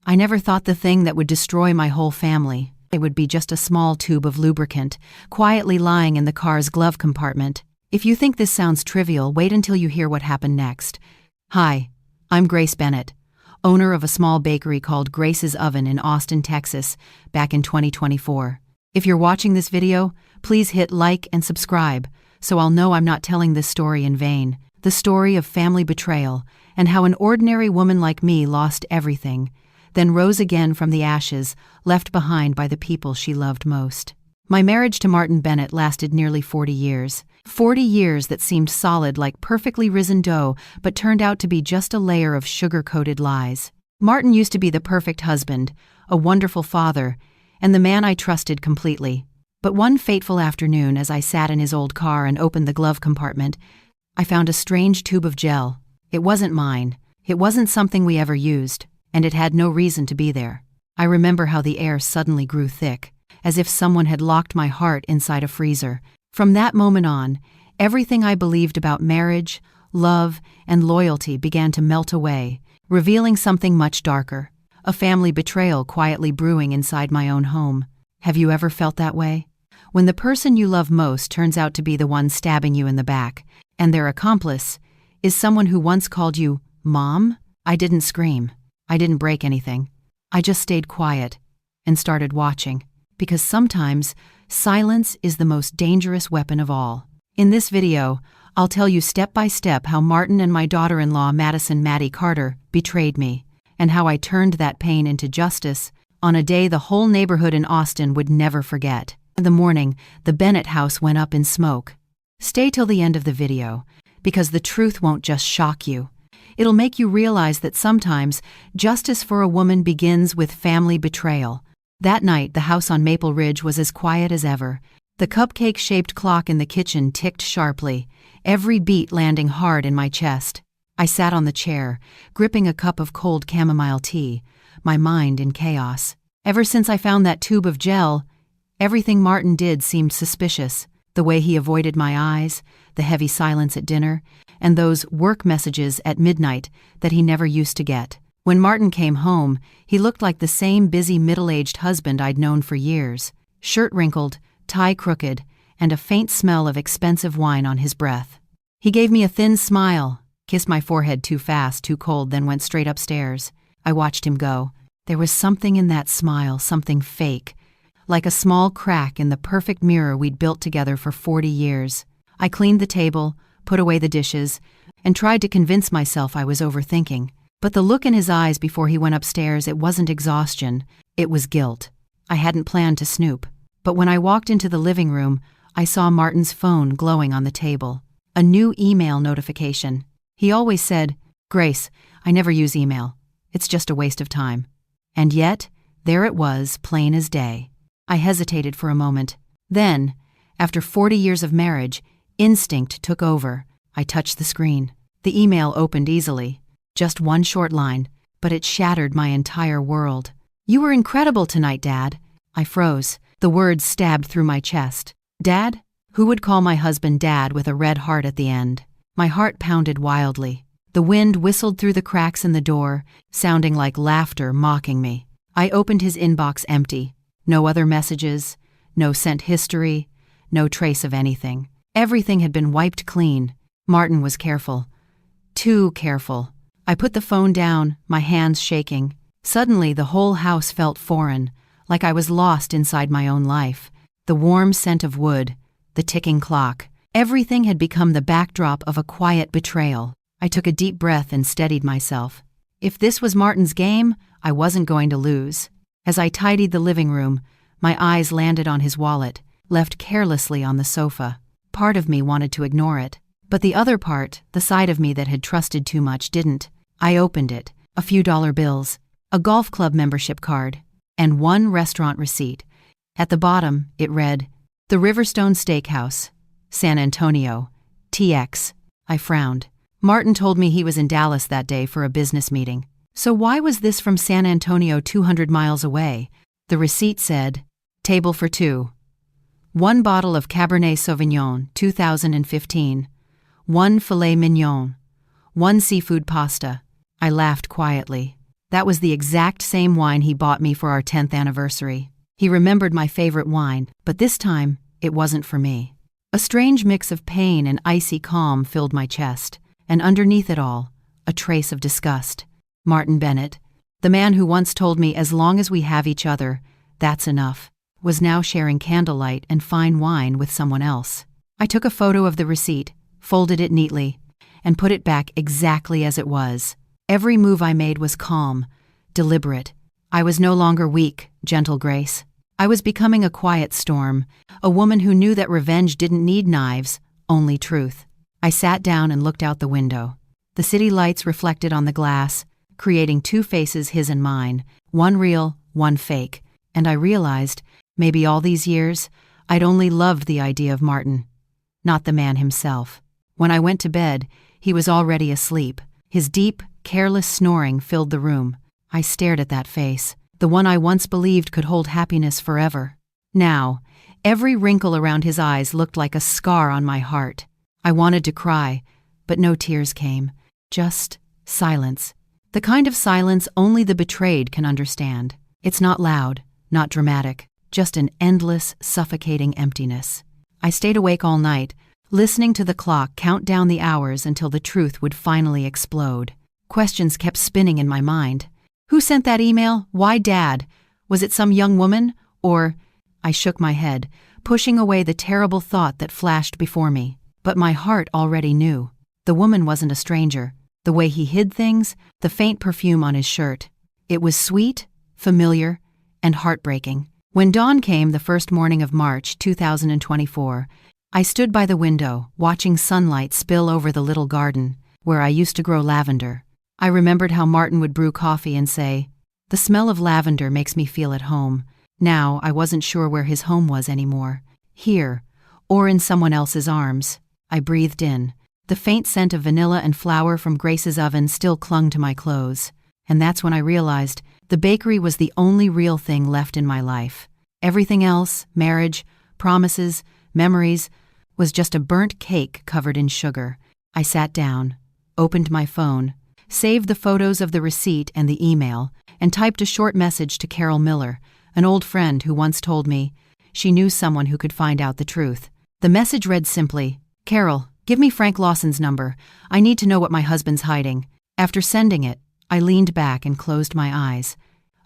I never thought the thing that would destroy my whole family, it would be just a small tube of lubricant, quietly lying in the car's glove compartment. If you think this sounds trivial, wait until you hear what happened next. Hi, I'm Grace Bennett, owner of a small bakery called Grace's Oven in Austin, Texas, back in 2024. If you're watching this video, please hit like and subscribe, so I'll know I'm not telling this story in vain. The story of family betrayal, and how an ordinary woman like me lost everything, then rose again from the ashes, left behind by the people she loved most. My marriage to Martin Bennett lasted nearly 40 years. 40 years that seemed solid like perfectly risen dough, but turned out to be just a layer of sugar-coated lies. Martin used to be the perfect husband, a wonderful father, and the man I trusted completely. But one fateful afternoon, as I sat in his old car and opened the glove compartment, I found a strange tube of gel. It wasn't mine. It wasn't something we ever used, and it had no reason to be there. I remember how the air suddenly grew thick, as if someone had locked my heart inside a freezer. From that moment on, everything I believed about marriage, love, and loyalty began to melt away, revealing something much darker, a family betrayal quietly brewing inside my own home. Have you ever felt that way? When the person you love most turns out to be the one stabbing you in the back, and their accomplice is someone who once called you Mom? I didn't scream. I didn't break anything. I just stayed quiet and started watching, because sometimes silence is the most dangerous weapon of all. In this video, I'll tell you step by step how Martin and my daughter-in-law Madison Maddie Carter betrayed me, and how I turned that pain into justice on a day the whole neighborhood in Austin would never forget. In the morning, the Bennett house went up in smoke. Stay till the end of the video, because the truth won't just shock you. It'll make you realize that sometimes justice for a woman begins with family betrayal. That night, the house on Maple Ridge was as quiet as ever. The cupcake-shaped clock in the kitchen ticked sharply, every beat landing hard in my chest. I sat on the chair, gripping a cup of cold chamomile tea, my mind in chaos. Ever since I found that tube of gel, everything Martin did seemed suspicious. The way he avoided my eyes, the heavy silence at dinner, and those work messages at midnight that he never used to get. When Martin came home, he looked like the same busy middle-aged husband I'd known for years, shirt wrinkled, tie crooked, and a faint smell of expensive wine on his breath. He gave me a thin smile, kissed my forehead too fast, too cold, then went straight upstairs. I watched him go. There was something in that smile, something fake, like a small crack in the perfect mirror we'd built together for 40 years. I cleaned the table, put away the dishes, and tried to convince myself I was overthinking. But the look in his eyes before he went upstairs, it wasn't exhaustion, it was guilt. I hadn't planned to snoop. But when I walked into the living room, I saw Martin's phone glowing on the table. A new email notification. He always said, "Grace, I never use email. It's just a waste of time." And yet, there it was, plain as day. I hesitated for a moment. Then, after 40 years of marriage, instinct took over. I touched the screen. The email opened easily. Just one short line, but it shattered my entire world. "You were incredible tonight, Dad." I froze. The words stabbed through my chest. Dad? Who would call my husband Dad with a red heart at the end? My heart pounded wildly. The wind whistled through the cracks in the door, sounding like laughter mocking me. I opened his inbox empty. No other messages, no sent history, no trace of anything. Everything had been wiped clean. Martin was careful. Too careful. I put the phone down, my hands shaking. Suddenly, the whole house felt foreign, like I was lost inside my own life. The warm scent of wood, the ticking clock. Everything had become the backdrop of a quiet betrayal. I took a deep breath and steadied myself. If this was Martin's game, I wasn't going to lose. As I tidied the living room, my eyes landed on his wallet, left carelessly on the sofa. Part of me wanted to ignore it, but the other part, the side of me that had trusted too much, didn't. I opened it. A few dollar bills, a golf club membership card, and one restaurant receipt. At the bottom, it read, "The Riverstone Steakhouse, San Antonio, TX." I frowned. Martin told me he was in Dallas that day for a business meeting. So why was this from San Antonio 200 miles away? The receipt said, "Table for two. 1 bottle of Cabernet Sauvignon, 2015. 1 filet mignon. 1 seafood pasta." I laughed quietly. That was the exact same wine he bought me for our 10th anniversary. He remembered my favorite wine, but this time, it wasn't for me. A strange mix of pain and icy calm filled my chest, and underneath it all, a trace of disgust. Martin Bennett, the man who once told me as long as we have each other, that's enough, was now sharing candlelight and fine wine with someone else. I took a photo of the receipt, folded it neatly, and put it back exactly as it was. Every move I made was calm, deliberate. I was no longer weak, gentle Grace. I was becoming a quiet storm, a woman who knew that revenge didn't need knives, only truth. I sat down and looked out the window. The city lights reflected on the glass, creating two faces, his and mine, one real, one fake, and I realized, maybe all these years, I'd only loved the idea of Martin, not the man himself. When I went to bed, he was already asleep. His deep, careless snoring filled the room. I stared at that face, the one I once believed could hold happiness forever. Now, every wrinkle around his eyes looked like a scar on my heart. I wanted to cry, but no tears came. Just silence. The kind of silence only the betrayed can understand. It's not loud, not dramatic, just an endless, suffocating emptiness. I stayed awake all night, listening to the clock count down the hours until the truth would finally explode. Questions kept spinning in my mind. Who sent that email? Why Dad? Was it some young woman? Or... I shook my head, pushing away the terrible thought that flashed before me. But my heart already knew. The woman wasn't a stranger. The way he hid things, the faint perfume on his shirt. It was sweet, familiar, and heartbreaking. When dawn came the first morning of March 2024, I stood by the window, watching sunlight spill over the little garden, where I used to grow lavender. I remembered how Martin would brew coffee and say, "The smell of lavender makes me feel at home." Now I wasn't sure where his home was anymore. Here, or in someone else's arms. I breathed in. The faint scent of vanilla and flour from Grace's oven still clung to my clothes. And that's when I realized the bakery was the only real thing left in my life. Everything else, marriage, promises, memories, was just a burnt cake covered in sugar. I sat down, opened my phone, saved the photos of the receipt and the email, and typed a short message to Carol Miller, an old friend who once told me she knew someone who could find out the truth. The message read simply, "Carol, give me Frank Lawson's number. I need to know what my husband's hiding." After sending it, I leaned back and closed my eyes.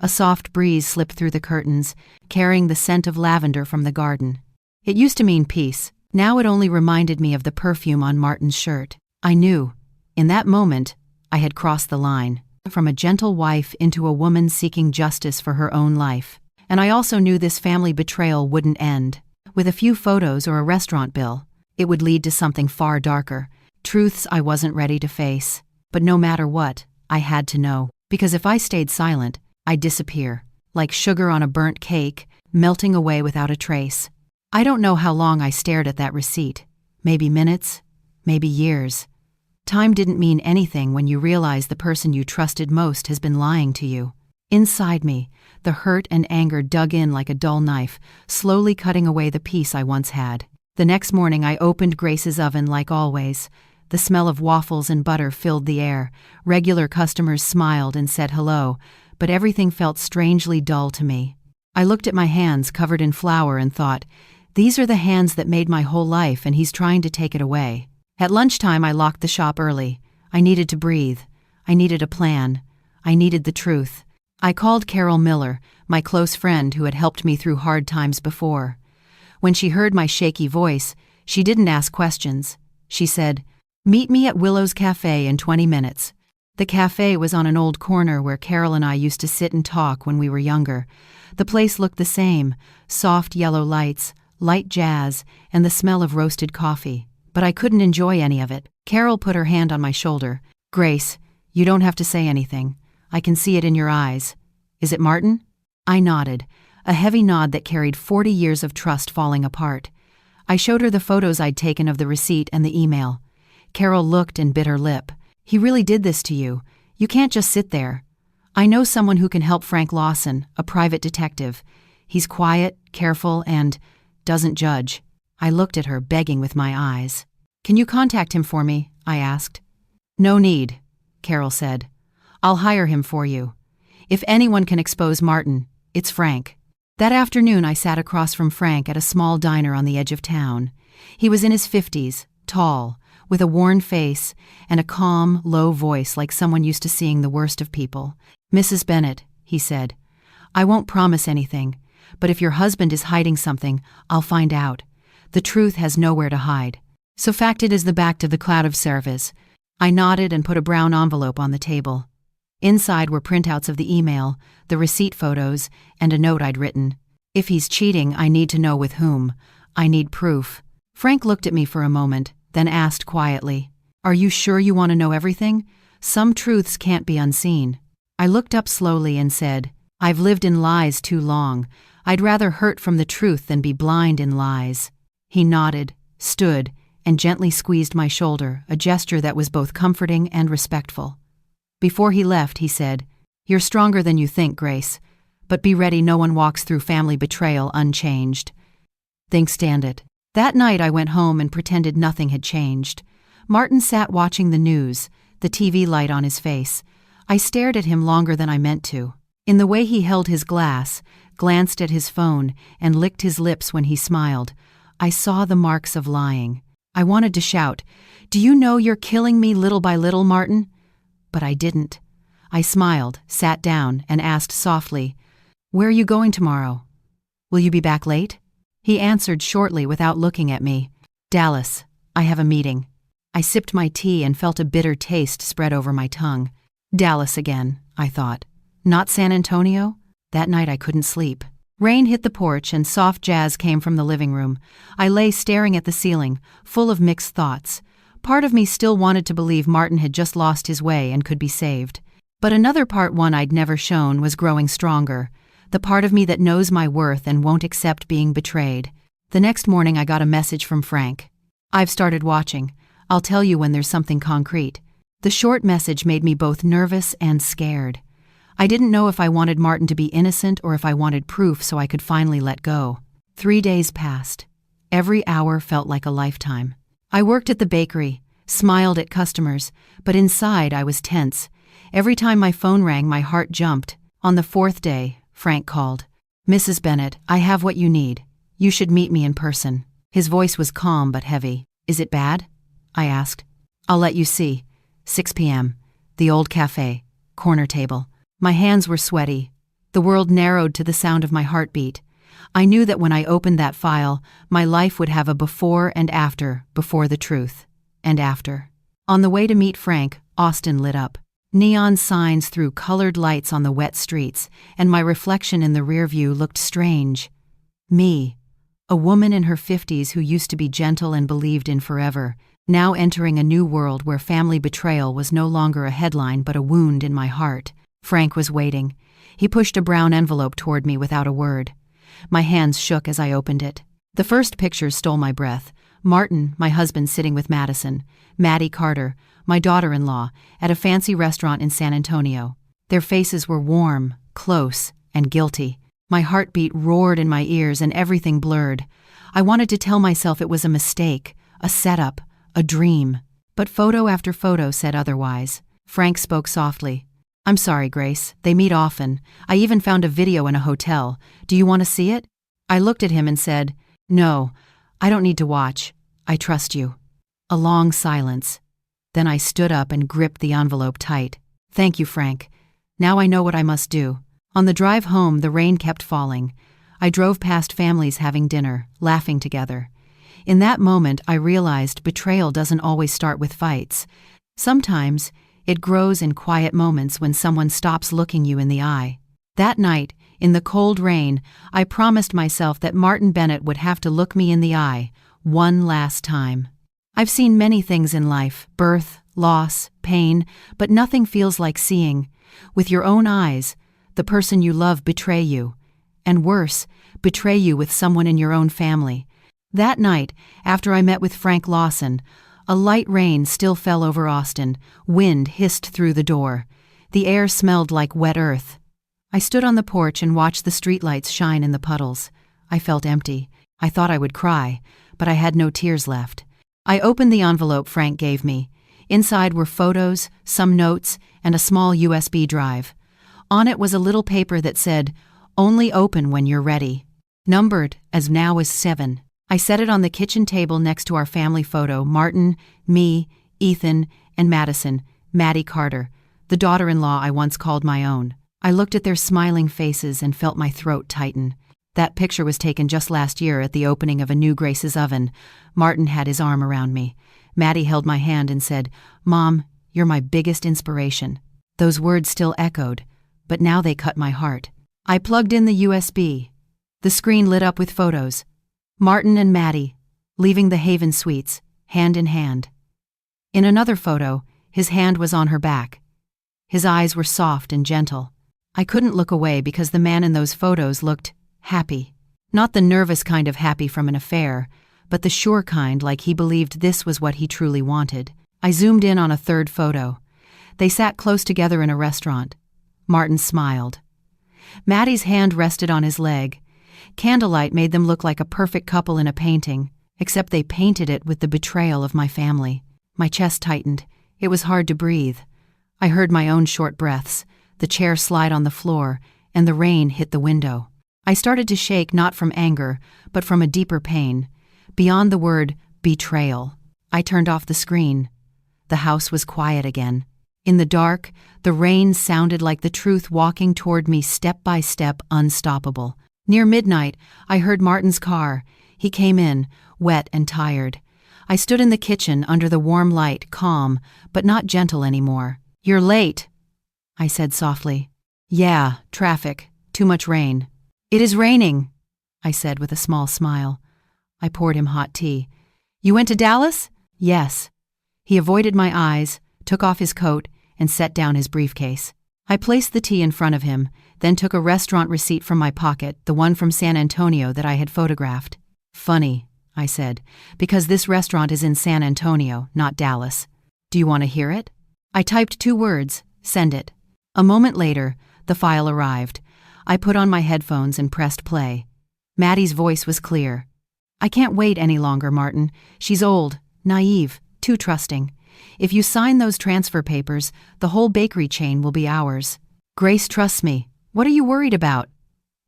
A soft breeze slipped through the curtains, carrying the scent of lavender from the garden. It used to mean peace. Now it only reminded me of the perfume on Martin's shirt. I knew, in that moment, I had crossed the line, from a gentle wife into a woman seeking justice for her own life. And I also knew this family betrayal wouldn't end with a few photos or a restaurant bill. It would lead to something far darker, truths I wasn't ready to face. But no matter what, I had to know, because if I stayed silent, I'd disappear, like sugar on a burnt cake, melting away without a trace. I don't know how long I stared at that receipt. Maybe minutes, maybe years. Time didn't mean anything when you realize the person you trusted most has been lying to you. Inside me, the hurt and anger dug in like a dull knife, slowly cutting away the peace I once had. The next morning I opened Grace's oven like always. The smell of waffles and butter filled the air. Regular customers smiled and said hello, but everything felt strangely dull to me. I looked at my hands covered in flour and thought, these are the hands that made my whole life, and he's trying to take it away. At lunchtime I locked the shop early. I needed to breathe. I needed a plan. I needed the truth. I called Carol Miller, my close friend who had helped me through hard times before. When she heard my shaky voice, she didn't ask questions. She said, "Meet me at Willow's Cafe in 20 minutes. The cafe was on an old corner where Carol and I used to sit and talk when we were younger. The place looked the same, soft yellow lights, light jazz, and the smell of roasted coffee. But I couldn't enjoy any of it. Carol put her hand on my shoulder. "Grace, you don't have to say anything. I can see it in your eyes. Is it Martin?" I nodded, a heavy nod that carried 40 years of trust falling apart. I showed her the photos I'd taken of the receipt and the email. Carol looked and bit her lip. "He really did this to you. You can't just sit there. I know someone who can help Frank Lawson, a private detective. He's quiet, careful, and doesn't judge." I looked at her, begging with my eyes. "Can you contact him for me?" I asked. "No need," Carol said. "I'll hire him for you. If anyone can expose Martin, it's Frank. That afternoon I sat across from Frank at a small diner on the edge of town. He was in his 50s, tall, with a worn face and a calm, low voice like someone used to seeing the worst of people. "Mrs. Bennett," he said, "I won't promise anything, but if your husband is hiding something, I'll find out. The truth has nowhere to hide. So fact it is the back to the cloud of service." I nodded and put a brown envelope on the table. Inside were printouts of the email, the receipt photos, and a note I'd written. "If he's cheating, I need to know with whom. I need proof." Frank looked at me for a moment, then asked quietly, "Are you sure you want to know everything? Some truths can't be unseen." I looked up slowly and said, "I've lived in lies too long. I'd rather hurt from the truth than be blind in lies." He nodded, stood, and gently squeezed my shoulder, a gesture that was both comforting and respectful. Before he left, he said, "You're stronger than you think, Grace, but be ready, no one walks through family betrayal unchanged. Think stand it." That night I went home and pretended nothing had changed. Martin sat watching the news, the TV light on his face. I stared at him longer than I meant to. In the way he held his glass, glanced at his phone, and licked his lips when he smiled, I saw the marks of lying. I wanted to shout, "Do you know you're killing me little by little, Martin?" But I didn't. I smiled, sat down, and asked softly, "Where are you going tomorrow? Will you be back late?" He answered shortly without looking at me, "Dallas, I have a meeting." I sipped my tea and felt a bitter taste spread over my tongue. Dallas again, I thought. Not San Antonio? That night I couldn't sleep. Rain hit the porch and soft jazz came from the living room. I lay staring at the ceiling, full of mixed thoughts. Part of me still wanted to believe Martin had just lost his way and could be saved. But another part, one I'd never shown, was growing stronger. The part of me that knows my worth and won't accept being betrayed. The next morning I got a message from Frank. "I've started watching. I'll tell you when there's something concrete." The short message made me both nervous and scared. I didn't know if I wanted Martin to be innocent or if I wanted proof so I could finally let go. 3 days passed. Every hour felt like a lifetime. I worked at the bakery, smiled at customers, but inside I was tense. Every time my phone rang, my heart jumped. On the 4th day, Frank called. "Mrs. Bennett, I have what you need. You should meet me in person." His voice was calm but heavy. "Is it bad?" I asked. "I'll let you see. 6 p.m. The old cafe. Corner table." My hands were sweaty. The world narrowed to the sound of my heartbeat. I knew that when I opened that file, my life would have a before and after, before the truth, and after. On the way to meet Frank, Austin lit up. Neon signs threw colored lights on the wet streets, and my reflection in the rear view looked strange. Me, a woman in her 50s who used to be gentle and believed in forever, now entering a new world where family betrayal was no longer a headline but a wound in my heart. Frank was waiting. He pushed a brown envelope toward me without a word. My hands shook as I opened it. The first pictures stole my breath. Martin, my husband, sitting with Madison, Maddie Carter, my daughter-in-law, at a fancy restaurant in San Antonio. Their faces were warm, close, and guilty. My heartbeat roared in my ears and everything blurred. I wanted to tell myself it was a mistake, a setup, a dream. But photo after photo said otherwise. Frank spoke softly. "I'm sorry, Grace. They meet often. I even found a video in a hotel. Do you want to see it?" I looked at him and said, "No, I don't need to watch. I trust you." A long silence. Then I stood up and gripped the envelope tight. "Thank you, Frank. Now I know what I must do." On the drive home, the rain kept falling. I drove past families having dinner, laughing together. In that moment, I realized betrayal doesn't always start with fights. Sometimes, it grows in quiet moments when someone stops looking you in the eye. That night, in the cold rain, I promised myself that Martin Bennett would have to look me in the eye, one last time. I've seen many things in life, birth, loss, pain, but nothing feels like seeing, with your own eyes, the person you love betray you. And worse, betray you with someone in your own family. That night, after I met with Frank Lawson, a light rain still fell over Austin. Wind hissed through the door. The air smelled like wet earth. I stood on the porch and watched the streetlights shine in the puddles. I felt empty. I thought I would cry, but I had no tears left. I opened the envelope Frank gave me. Inside were photos, some notes, and a small USB drive. On it was a little paper that said, "Only open when you're ready." Numbered, as now is 7. I set it on the kitchen table next to our family photo: Martin, me, Ethan, and Madison, Maddie Carter, the daughter-in-law I once called my own. I looked at their smiling faces and felt my throat tighten. That picture was taken just last year at the opening of a new Grace's oven. Martin had his arm around me. Maddie held my hand and said, "Mom, you're my biggest inspiration." Those words still echoed, but now they cut my heart. I plugged in the USB. The screen lit up with photos. Martin and Maddie, leaving the Haven Suites, hand in hand. In another photo, his hand was on her back. His eyes were soft and gentle. I couldn't look away because the man in those photos looked happy. Not the nervous kind of happy from an affair, but the sure kind, like he believed this was what he truly wanted. I zoomed in on a third photo. They sat close together in a restaurant. Martin smiled. Maddie's hand rested on his leg. Candlelight made them look like a perfect couple in a painting, except they painted it with the betrayal of my family. My chest tightened. It was hard to breathe. I heard my own short breaths, the chair slide on the floor, and the rain hit the window. I started to shake, not from anger, but from a deeper pain. Beyond the word betrayal. I turned off the screen. The house was quiet again. In the dark, the rain sounded like the truth walking toward me step by step, unstoppable. Near midnight, I heard Martin's car. He came in, wet and tired. I stood in the kitchen under the warm light, calm, but not gentle anymore. "You're late," I said softly. "Yeah, traffic. Too much rain." "It is raining," I said with a small smile. I poured him hot tea. "You went to Dallas?" "Yes." He avoided my eyes, took off his coat, and set down his briefcase. I placed the tea in front of him, then took a restaurant receipt from my pocket, the one from San Antonio that I had photographed. "Funny," I said, "because this restaurant is in San Antonio, not Dallas. Do you want to hear it?" I typed 2 words, "Send it." A moment later, the file arrived. I put on my headphones and pressed play. Maddie's voice was clear. "I can't wait any longer, Martin. She's old, naive, too trusting. If you sign those transfer papers, the whole bakery chain will be ours. Grace trusts me. What are you worried about?"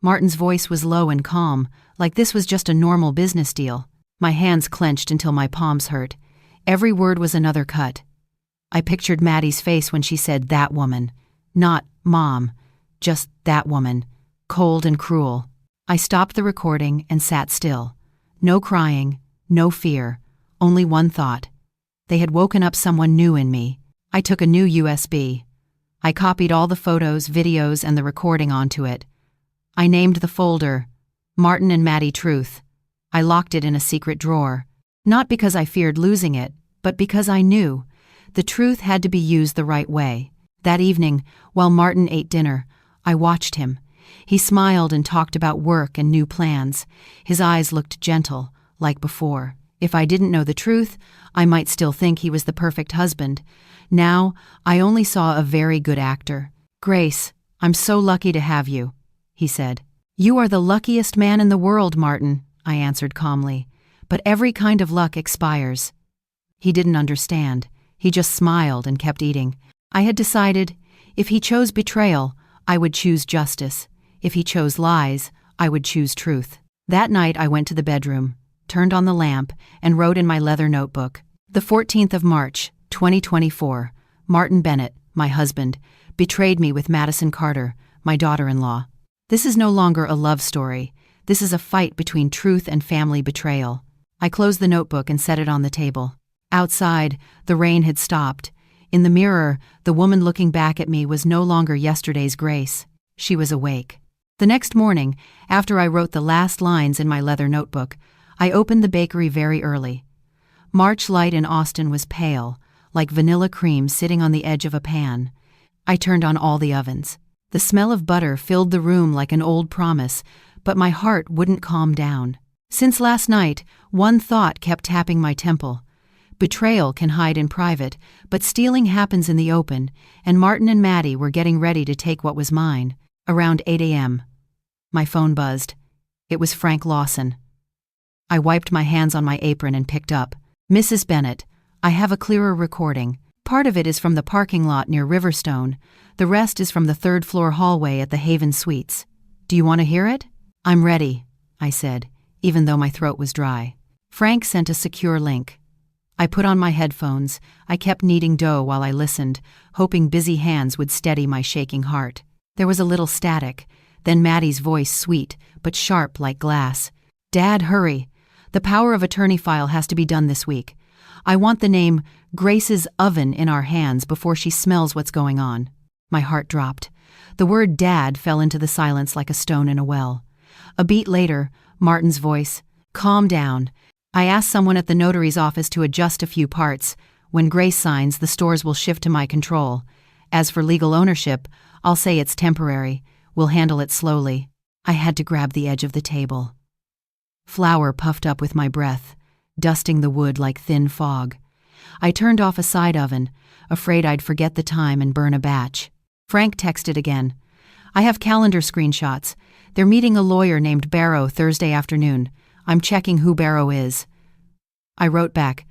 Martin's voice was low and calm, like this was just a normal business deal. My hands clenched until my palms hurt. Every word was another cut. I pictured Maddie's face when she said "that woman." Not "mom," just "that woman." Cold and cruel. I stopped the recording and sat still. No crying, no fear, only one thought. They had woken up someone new in me. I took a new USB. I copied all the photos, videos, and the recording onto it. I named the folder Martin and Maddie Truth. I locked it in a secret drawer. Not because I feared losing it, but because I knew the truth had to be used the right way. That evening, while Martin ate dinner, I watched him. He smiled and talked about work and new plans. His eyes looked gentle, like before. If I didn't know the truth, I might still think he was the perfect husband. Now, I only saw a very good actor. "Grace, I'm so lucky to have you," he said. "You are the luckiest man in the world, Martin," I answered calmly. "But every kind of luck expires." He didn't understand. He just smiled and kept eating. I had decided, if he chose betrayal, I would choose justice. If he chose lies, I would choose truth. That night I went to the bedroom, turned on the lamp, and wrote in my leather notebook, "The 14th of March, 2024, Martin Bennett, my husband, betrayed me with Madison Carter, my daughter-in-law. This is no longer a love story. This is a fight between truth and family betrayal." I closed the notebook and set it on the table. Outside, the rain had stopped. In the mirror, the woman looking back at me was no longer yesterday's Grace. She was awake. The next morning, after I wrote the last lines in my leather notebook, I opened the bakery very early. March light in Austin was pale, like vanilla cream sitting on the edge of a pan. I turned on all the ovens. The smell of butter filled the room like an old promise, but my heart wouldn't calm down. Since last night, one thought kept tapping my temple. Betrayal can hide in private, but stealing happens in the open, and Martin and Maddie were getting ready to take what was mine. Around 8 a.m. My phone buzzed. It was Frank Lawson. I wiped my hands on my apron and picked up. "Mrs. Bennett, I have a clearer recording. Part of it is from the parking lot near Riverstone. The rest is from the third-floor hallway at the Haven Suites. Do you want to hear it? I'm ready, I said, even though my throat was dry. Frank sent a secure link. I put on my headphones. I kept kneading dough while I listened, hoping busy hands would steady my shaking heart. There was a little static, then Maddie's voice sweet, but sharp like glass. Dad, hurry. The power of attorney file has to be done this week. I want the name Grace's Oven in our hands before she smells what's going on. My heart dropped. The word Dad fell into the silence like a stone in a well. A beat later, Martin's voice. Calm down. I asked someone at the notary's office to adjust a few parts. When Grace signs, the stores will shift to my control. As for legal ownership, I'll say it's temporary. We'll handle it slowly. I had to grab the edge of the table. Flour puffed up with my breath, dusting the wood like thin fog. I turned off a side oven, afraid I'd forget the time and burn a batch. Frank texted again. I have calendar screenshots. They're meeting a lawyer named Barrow Thursday afternoon. I'm checking who Barrow is. I wrote back,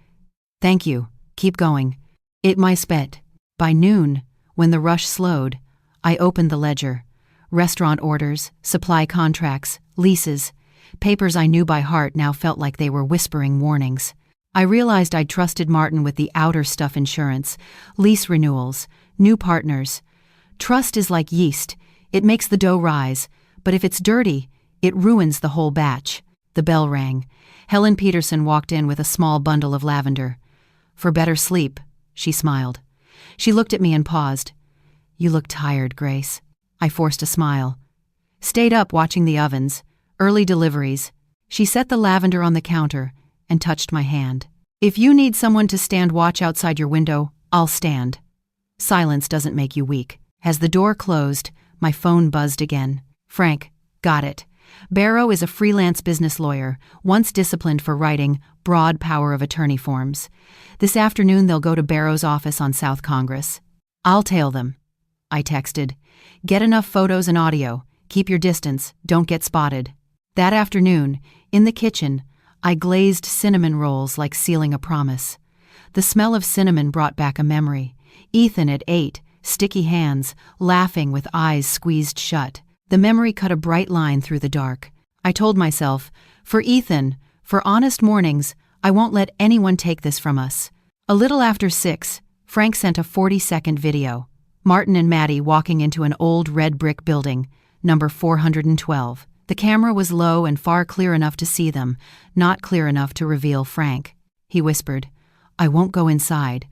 thank you, keep going. It my spet. By noon, when the rush slowed, I opened the ledger. Restaurant orders, supply contracts, leases. Papers I knew by heart now felt like they were whispering warnings. I realized I'd trusted Martin with the outer stuff: insurance, lease renewals, new partners. Trust is like yeast. It makes the dough rise, but if it's dirty, it ruins the whole batch. The bell rang. Helen Peterson walked in with a small bundle of lavender. For better sleep, she smiled. She looked at me and paused. You look tired, Grace. I forced a smile. Stayed up watching the ovens, early deliveries. She set the lavender on the counter and touched my hand. If you need someone to stand watch outside your window, I'll stand. Silence doesn't make you weak. As the door closed, my phone buzzed again. Frank, got it. Barrow is a freelance business lawyer, once disciplined for writing broad power of attorney forms. This afternoon they'll go to Barrow's office on South Congress. I'll tail them. I texted. Get enough photos and audio. Keep your distance. Don't get spotted. That afternoon, in the kitchen, I glazed cinnamon rolls like sealing a promise. The smell of cinnamon brought back a memory. Ethan at 8, sticky hands, laughing with eyes squeezed shut. The memory cut a bright line through the dark. I told myself, for Ethan, for honest mornings, I won't let anyone take this from us. A little after 6, Frank sent a 40-second video. Martin and Maddie walking into an old red brick building, number 412. The camera was low and far clear enough to see them, not clear enough to reveal Frank. He whispered, I won't go inside,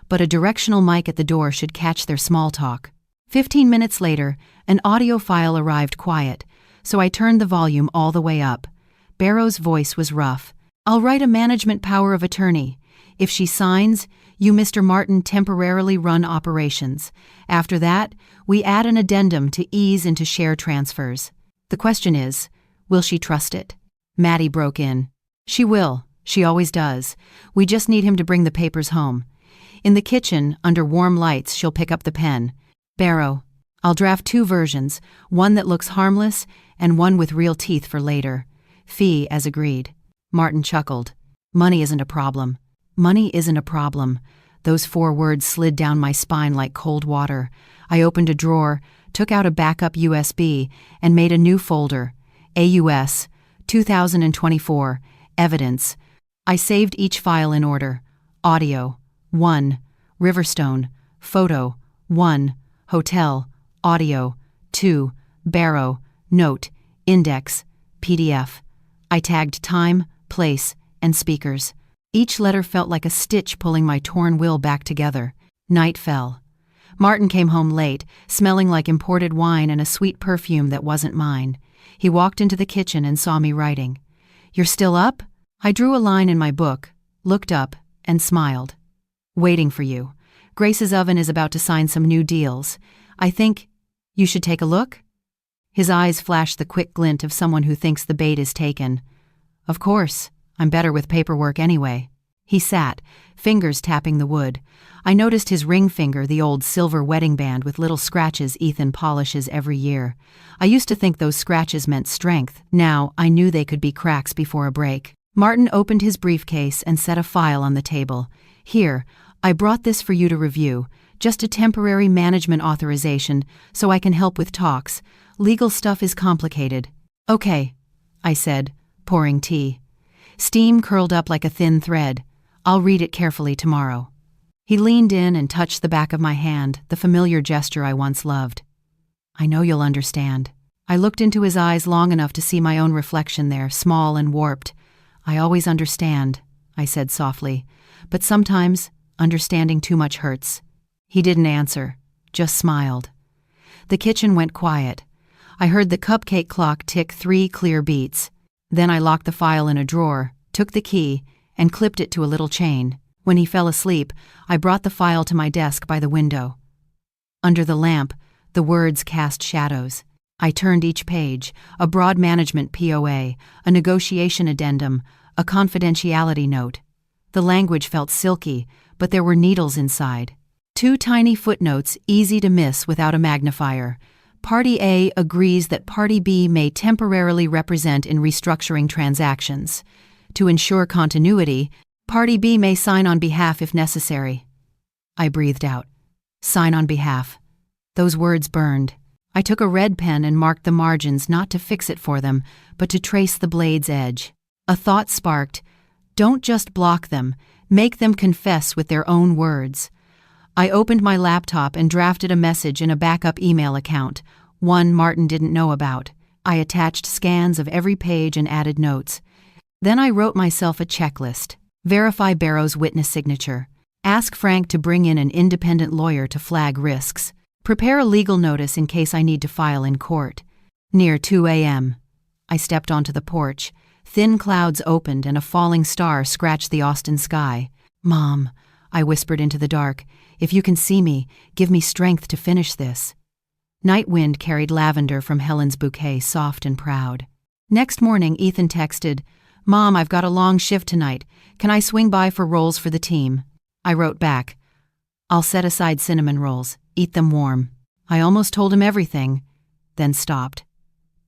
but a directional mic at the door should catch their small talk. 15 minutes later, an audio file arrived quiet, so I turned the volume all the way up. Barrow's voice was rough. I'll write a management power of attorney. If she signs, you, Mr. Martin, temporarily run operations. After that, we add an addendum to ease into share transfers. The question is, will she trust it? Maddie broke in. She will. She always does. We just need him to bring the papers home. In the kitchen, under warm lights, she'll pick up the pen. Barrow, I'll draft 2 versions, one that looks harmless and one with real teeth for later. Fee as agreed. Martin chuckled. Money isn't a problem. Money isn't a problem. Those 4 words slid down my spine like cold water. I opened a drawer, took out a backup USB, and made a new folder. AUS, 2024, Evidence. I saved each file in order. Audio, 1. Riverstone. Photo, 1. Hotel. Audio, 2. Barrow. Note. Index. PDF. I tagged time, place, and speakers. Each letter felt like a stitch pulling my torn will back together. Night fell. Martin came home late, smelling like imported wine and a sweet perfume that wasn't mine. He walked into the kitchen and saw me writing. You're still up? I drew a line in my book, looked up, and smiled. Waiting for you. Grace's Oven is about to sign some new deals. I think you should take a look? His eyes flashed the quick glint of someone who thinks the bait is taken. Of course. I'm better with paperwork anyway. He sat, fingers tapping the wood. I noticed his ring finger, the old silver wedding band with little scratches Ethan polishes every year. I used to think those scratches meant strength. Now I knew they could be cracks before a break. Martin opened his briefcase and set a file on the table. Here, I brought this for you to review, just a temporary management authorization so I can help with talks. Legal stuff is complicated. Okay, I said, pouring tea. Steam curled up like a thin thread. I'll read it carefully tomorrow. He leaned in and touched the back of my hand, the familiar gesture I once loved. I know you'll understand. I looked into his eyes long enough to see my own reflection there, small and warped. I always understand, I said softly, but sometimes understanding too much hurts. He didn't answer, just smiled. The kitchen went quiet. I heard the cupcake clock tick 3 clear beats. Then I locked the file in a drawer, took the key, and clipped it to a little chain. When he fell asleep, I brought the file to my desk by the window. Under the lamp, the words cast shadows. I turned each page, a broad management POA, a negotiation addendum, a confidentiality note. The language felt silky, but there were needles inside. 2 tiny footnotes, easy to miss without a magnifier. Party A agrees that Party B may temporarily represent in restructuring transactions. To ensure continuity, Party B may sign on behalf if necessary. I breathed out. Sign on behalf. Those words burned. I took a red pen and marked the margins, not to fix it for them, but to trace the blade's edge. A thought sparked. Don't just block them, make them confess with their own words. I opened my laptop and drafted a message in a backup email account, one Martin didn't know about. I attached scans of every page and added notes. Then I wrote myself a checklist. Verify Barrow's witness signature. Ask Frank to bring in an independent lawyer to flag risks. Prepare a legal notice in case I need to file in court. Near 2 a.m. I stepped onto the porch. Thin clouds opened and a falling star scratched the Austin sky. Mom, I whispered into the dark, if you can see me, give me strength to finish this. Night wind carried lavender from Helen's bouquet, soft and proud. Next morning, Ethan texted, Mom, I've got a long shift tonight. Can I swing by for rolls for the team? I wrote back, I'll set aside cinnamon rolls. Eat them warm. I almost told him everything, then stopped.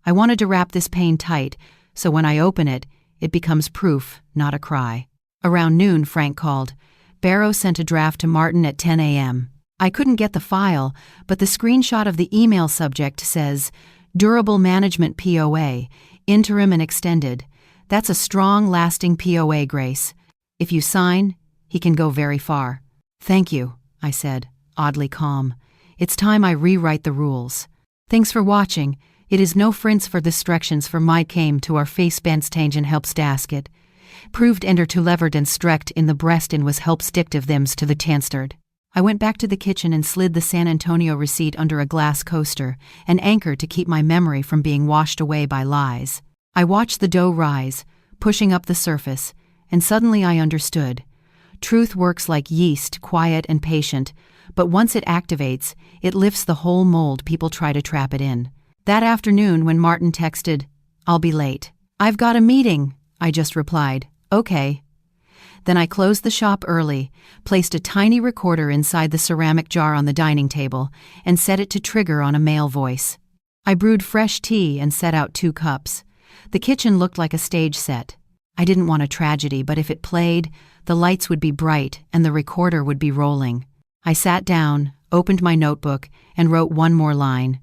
I wanted to wrap this pain tight, so when I open it, it becomes proof, not a cry. Around noon, Frank called. Barrow sent a draft to Martin at 10 a.m. I couldn't get the file, but the screenshot of the email subject says, Durable Management POA, Interim and Extended. That's a strong, lasting POA, Grace. If you sign, he can go very far. Thank you, I said, oddly calm. It's time I rewrite the rules. Thanks for watching. It is no frints for distractions for my came to our face benstangen helps dasket. Proved ender to levered and strecked in the breast and was help sticked of thems to the tanstard. I went back to the kitchen and slid the San Antonio receipt under a glass coaster, an anchor to keep my memory from being washed away by lies. I watched the dough rise, pushing up the surface, and suddenly I understood. Truth works like yeast, quiet and patient, but once it activates, it lifts the whole mold people try to trap it in. That afternoon when Martin texted, I'll be late. I've got a meeting, I just replied, okay. Then I closed the shop early, placed a tiny recorder inside the ceramic jar on the dining table, and set it to trigger on a male voice. I brewed fresh tea and set out 2 cups. The kitchen looked like a stage set. I didn't want a tragedy, but if it played, the lights would be bright and the recorder would be rolling. I sat down, opened my notebook, and wrote one more line.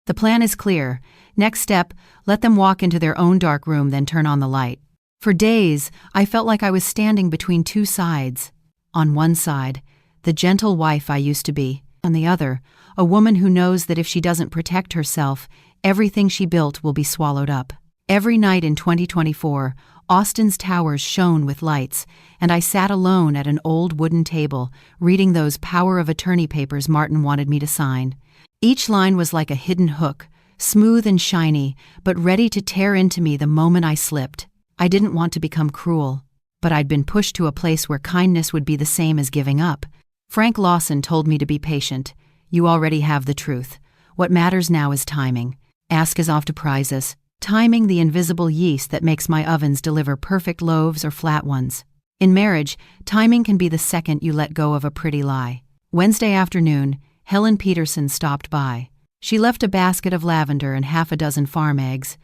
The plan is clear. Next step, let them walk into their own dark room, then turn on the light. For days, I felt like I was standing between 2 sides. On one side, the gentle wife I used to be. On the other, a woman who knows that if she doesn't protect herself, everything she built will be swallowed up. Every night in 2024, Austin's towers shone with lights, and I sat alone at an old wooden table, reading those power of attorney papers Martin wanted me to sign. Each line was like a hidden hook, smooth and shiny, but ready to tear into me the moment I slipped. I didn't want to become cruel, but I'd been pushed to a place where kindness would be the same as giving up. Frank Lawson told me to be patient. You already have the truth. What matters now is timing. Ask is off to prize us. Timing, the invisible yeast that makes my ovens deliver perfect loaves or flat ones. In marriage, timing can be the second you let go of a pretty lie. Wednesday afternoon, Helen Peterson stopped by. She left a basket of lavender and half a dozen farm eggs.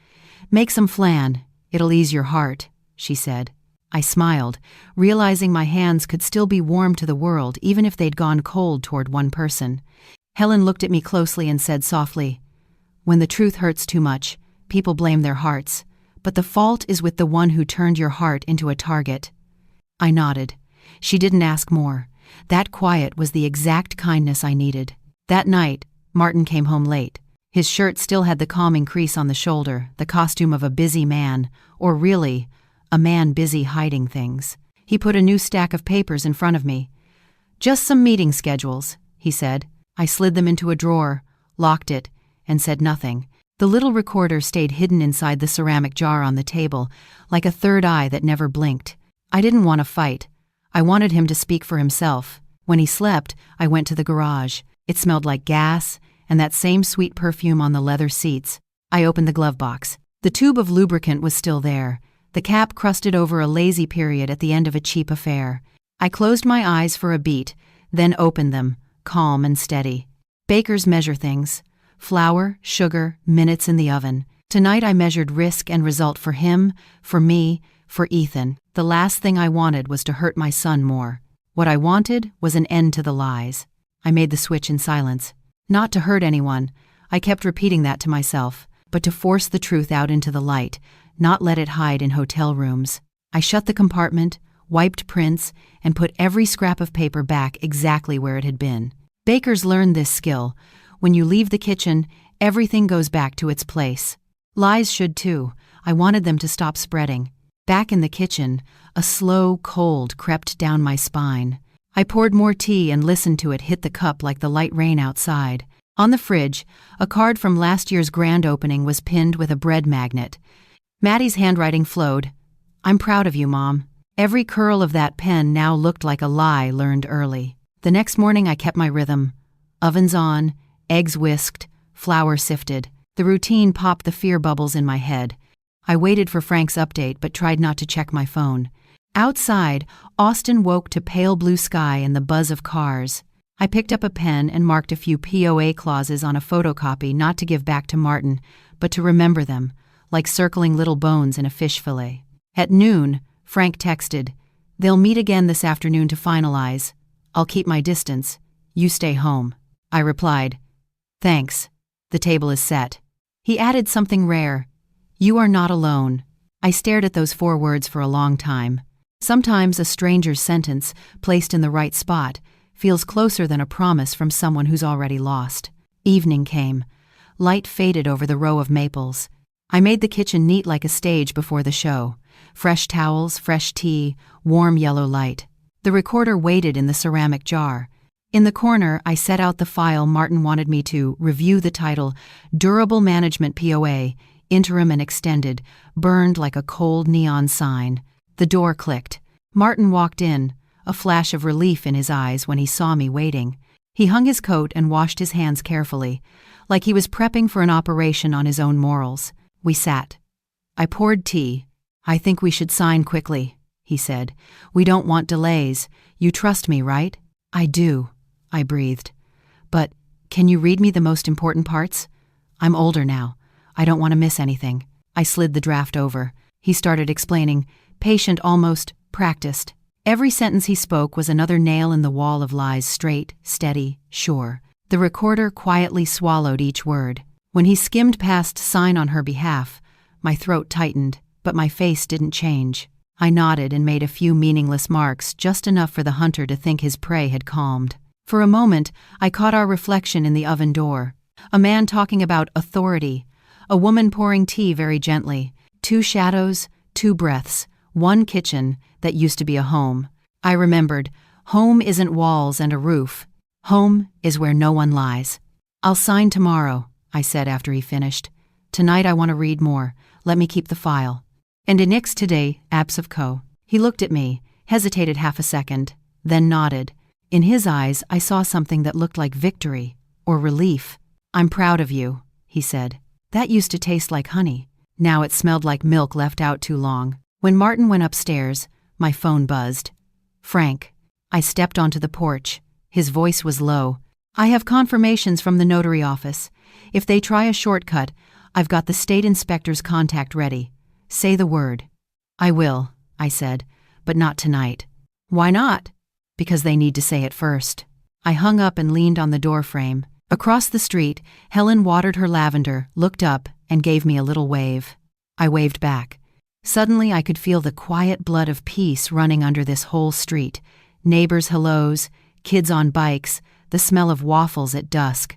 Make some flan. It'll ease your heart, she said. I smiled, realizing my hands could still be warm to the world even if they'd gone cold toward one person. Helen looked at me closely and said softly, "When the truth hurts too much, people blame their hearts, but the fault is with the one who turned your heart into a target." I nodded. She didn't ask more. That quiet was the exact kindness I needed. That night, Martin came home late. His shirt still had the calming crease on the shoulder, the costume of a busy man, or really, a man busy hiding things. He put a new stack of papers in front of me. "Just some meeting schedules," he said. I slid them into a drawer, locked it, and said nothing. The little recorder stayed hidden inside the ceramic jar on the table, like a third eye that never blinked. I didn't want to fight. I wanted him to speak for himself. When he slept, I went to the garage. It smelled like gas, and that same sweet perfume on the leather seats. I opened the glove box. The tube of lubricant was still there, the cap crusted over a lazy period at the end of a cheap affair. I closed my eyes for a beat, then opened them, calm and steady. Bakers measure things. Flour, sugar, minutes in the oven. Tonight I measured risk and result for him, for me, for Ethan. The last thing I wanted was to hurt my son more. What I wanted was an end to the lies. I made the switch in silence. Not to hurt anyone, I kept repeating that to myself, but to force the truth out into the light, not let it hide in hotel rooms. I shut the compartment, wiped prints, and put every scrap of paper back exactly where it had been. Bakers learn this skill. When you leave the kitchen, everything goes back to its place. Lies should too. I wanted them to stop spreading. Back in the kitchen, a slow cold crept down my spine. I poured more tea and listened to it hit the cup like the light rain outside. On the fridge, a card from last year's grand opening was pinned with a bread magnet. Maddie's handwriting flowed. "I'm proud of you, Mom." Every curl of that pen now looked like a lie learned early. The next morning I kept my rhythm. Ovens on, eggs whisked, flour sifted. The routine popped the fear bubbles in my head. I waited for Frank's update but tried not to check my phone. Outside, Austin woke to pale blue sky and the buzz of cars. I picked up a pen and marked a few POA clauses on a photocopy not to give back to Martin, but to remember them, like circling little bones in a fish fillet. At noon, Frank texted, "They'll meet again this afternoon to finalize. I'll keep my distance. You stay home." I replied, "Thanks. The table is set." He added something rare. "You are not alone." I stared at those 4 words for a long time. Sometimes a stranger's sentence, placed in the right spot, feels closer than a promise from someone who's already lost. Evening came. Light faded over the row of maples. I made the kitchen neat like a stage before the show. Fresh towels, fresh tea, warm yellow light. The recorder waited in the ceramic jar. In the corner, I set out the file Martin wanted me to review. The title, Durable Management POA, Interim and Extended, burned like a cold neon sign. The door clicked. Martin walked in, a flash of relief in his eyes when he saw me waiting. He hung his coat and washed his hands carefully, like he was prepping for an operation on his own morals. We sat. I poured tea. "I think we should sign quickly," he said. "We don't want delays. You trust me, right?" "I do," I breathed. "But can you read me the most important parts? I'm older now. I don't want to miss anything." I slid the draft over. He started explaining, patient, almost practiced. Every sentence he spoke was another nail in the wall of lies, straight, steady, sure. The recorder quietly swallowed each word. When he skimmed past sign on her behalf, my throat tightened, but my face didn't change. I nodded and made a few meaningless marks, just enough for the hunter to think his prey had calmed. For a moment, I caught our reflection in the oven door. A man talking about authority. A woman pouring tea very gently. 2 shadows, 2 breaths. 1 kitchen that used to be a home. I remembered, home isn't walls and a roof. Home is where no one lies. "I'll sign tomorrow," I said after he finished. "Tonight I want to read more. Let me keep the file." "And inix today, apps of co." He looked at me, hesitated half a second, then nodded. In his eyes I saw something that looked like victory, or relief. "I'm proud of you," he said. "That used to taste like honey. Now it smelled like milk left out too long." When Martin went upstairs, my phone buzzed. "Frank." I stepped onto the porch. His voice was low. "I have confirmations from the notary office. If they try a shortcut, I've got the state inspector's contact ready. Say the word." "I will," I said. but not tonight. Why not? Because they need to say it first. I hung up and leaned on the doorframe. Across the street, Helen watered her lavender, looked up, and gave me a little wave. I waved back. Suddenly I could feel the quiet blood of peace running under this whole street. Neighbors' hellos, kids on bikes, the smell of waffles at dusk.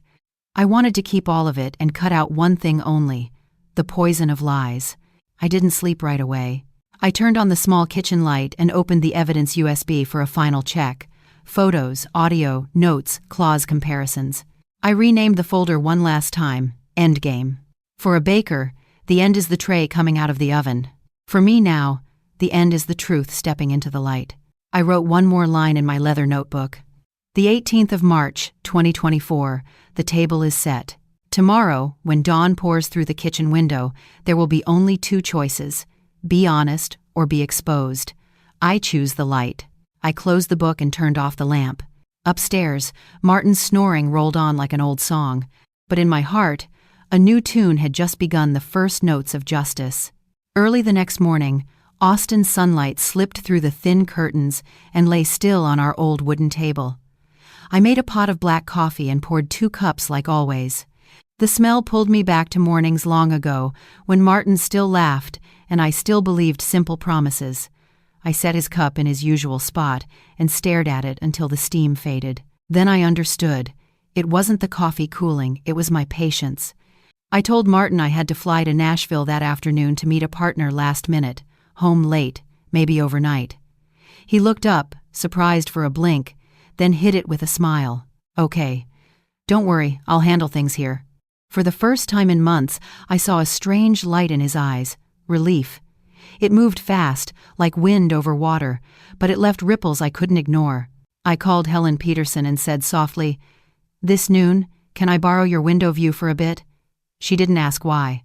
I wanted to keep all of it and cut out one thing only: the poison of lies. I didn't sleep right away. I turned on the small kitchen light and opened the evidence USB for a final check. Photos, audio, notes, clause comparisons. I renamed the folder one last time: Endgame. For a baker, the end is the tray coming out of the oven. For me now, the end is the truth stepping into the light. I wrote one more line in my leather notebook. The 18th of March, 2024, the table is set. Tomorrow, when dawn pours through the kitchen window, there will be only two choices: be honest or be exposed. I choose the light. I closed the book and turned off the lamp. Upstairs, Martin's snoring rolled on like an old song, but in my heart, a new tune had just begun the first notes of justice. Early the next morning, Austin's sunlight slipped through the thin curtains and lay still on our old wooden table. I made a pot of black coffee and poured 2 cups like always. The smell pulled me back to mornings long ago, when Martin still laughed and I still believed simple promises. I set his cup in his usual spot and stared at it until the steam faded. Then I understood. It wasn't the coffee cooling, it was my patience. I told Martin I had to fly to Nashville that afternoon to meet a partner last minute, home late, maybe overnight. He looked up, surprised for a blink, then hid it with a smile. Okay. Don't worry, I'll handle things here. For the first time in months, I saw a strange light in his eyes, relief. It moved fast, like wind over water, but it left ripples I couldn't ignore. I called Helen Peterson and said softly, "This noon, can I borrow your window view for a bit?" She didn't ask why.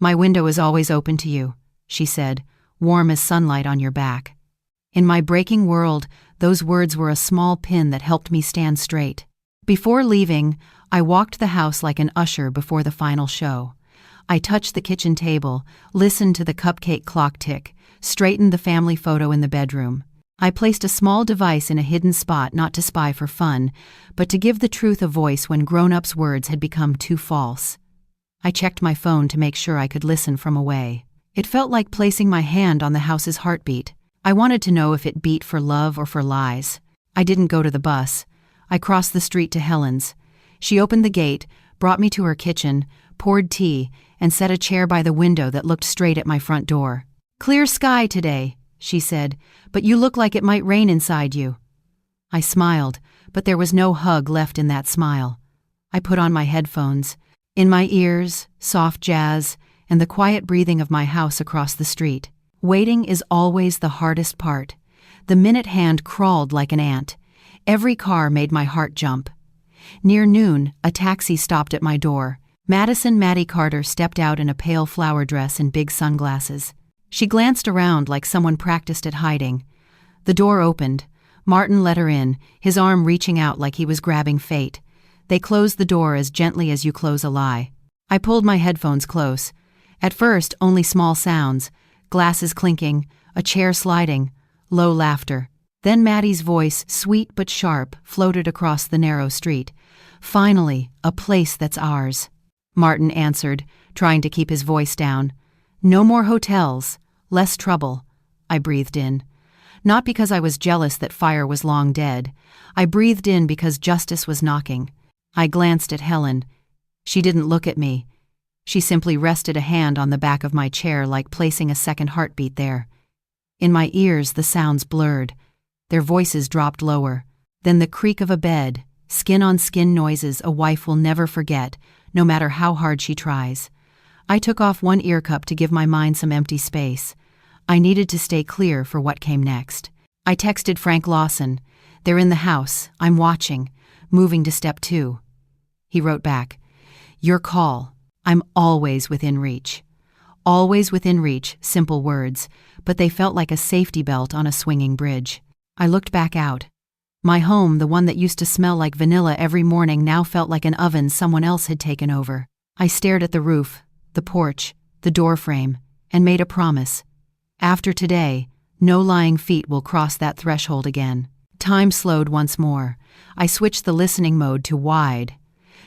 "My window is always open to you," she said, "warm as sunlight on your back." In my breaking world, those words were a small pin that helped me stand straight. Before leaving, I walked the house like an usher before the final show. I touched the kitchen table, listened to the cupcake clock tick, straightened the family photo in the bedroom. I placed a small device in a hidden spot, not to spy for fun, but to give the truth a voice when grown-ups' words had become too false. I checked my phone to make sure I could listen from away. It felt like placing my hand on the house's heartbeat. I wanted to know if it beat for love or for lies. I didn't go to the bus. I crossed the street to Helen's. She opened the gate, brought me to her kitchen, poured tea, and set a chair by the window that looked straight at my front door. "Clear sky today," she said, "but you look like it might rain inside you." I smiled, but there was no hug left in that smile. I put on my headphones. In my ears, soft jazz, and the quiet breathing of my house across the street. Waiting is always the hardest part. The minute hand crawled like an ant. Every car made my heart jump. Near noon, a taxi stopped at my door. Madison Maddie Carter stepped out in a pale flower dress and big sunglasses. She glanced around like someone practiced at hiding. The door opened. Martin let her in, his arm reaching out like he was grabbing fate. They closed the door as gently as you close a lie. I pulled my headphones close. At first, only small sounds: glasses clinking, a chair sliding, low laughter. Then Maddie's voice, sweet but sharp, floated across the narrow street. "Finally, a place that's ours." Martin answered, trying to keep his voice down. "No more hotels, less trouble," I breathed in. Not because I was jealous that fire was long dead. I breathed in because justice was knocking. I glanced at Helen. She didn't look at me. She simply rested a hand on the back of my chair, like placing a second heartbeat there. In my ears, the sounds blurred. Their voices dropped lower. Then the creak of a bed, skin-on-skin noises a wife will never forget, no matter how hard she tries. I took off one ear cup to give my mind some empty space. I needed to stay clear for what came next. I texted Frank Lawson. "They're in the house. I'm watching. Moving to step 2. He wrote back, "Your call. I'm always within reach." Always within reach, simple words, but they felt like a safety belt on a swinging bridge. I looked back out. My home, the one that used to smell like vanilla every morning, now felt like an oven someone else had taken over. I stared at the roof, the porch, the door frame, and made a promise. After today, No lying feet will cross that threshold again. Time slowed once more. I switched the listening mode to wide.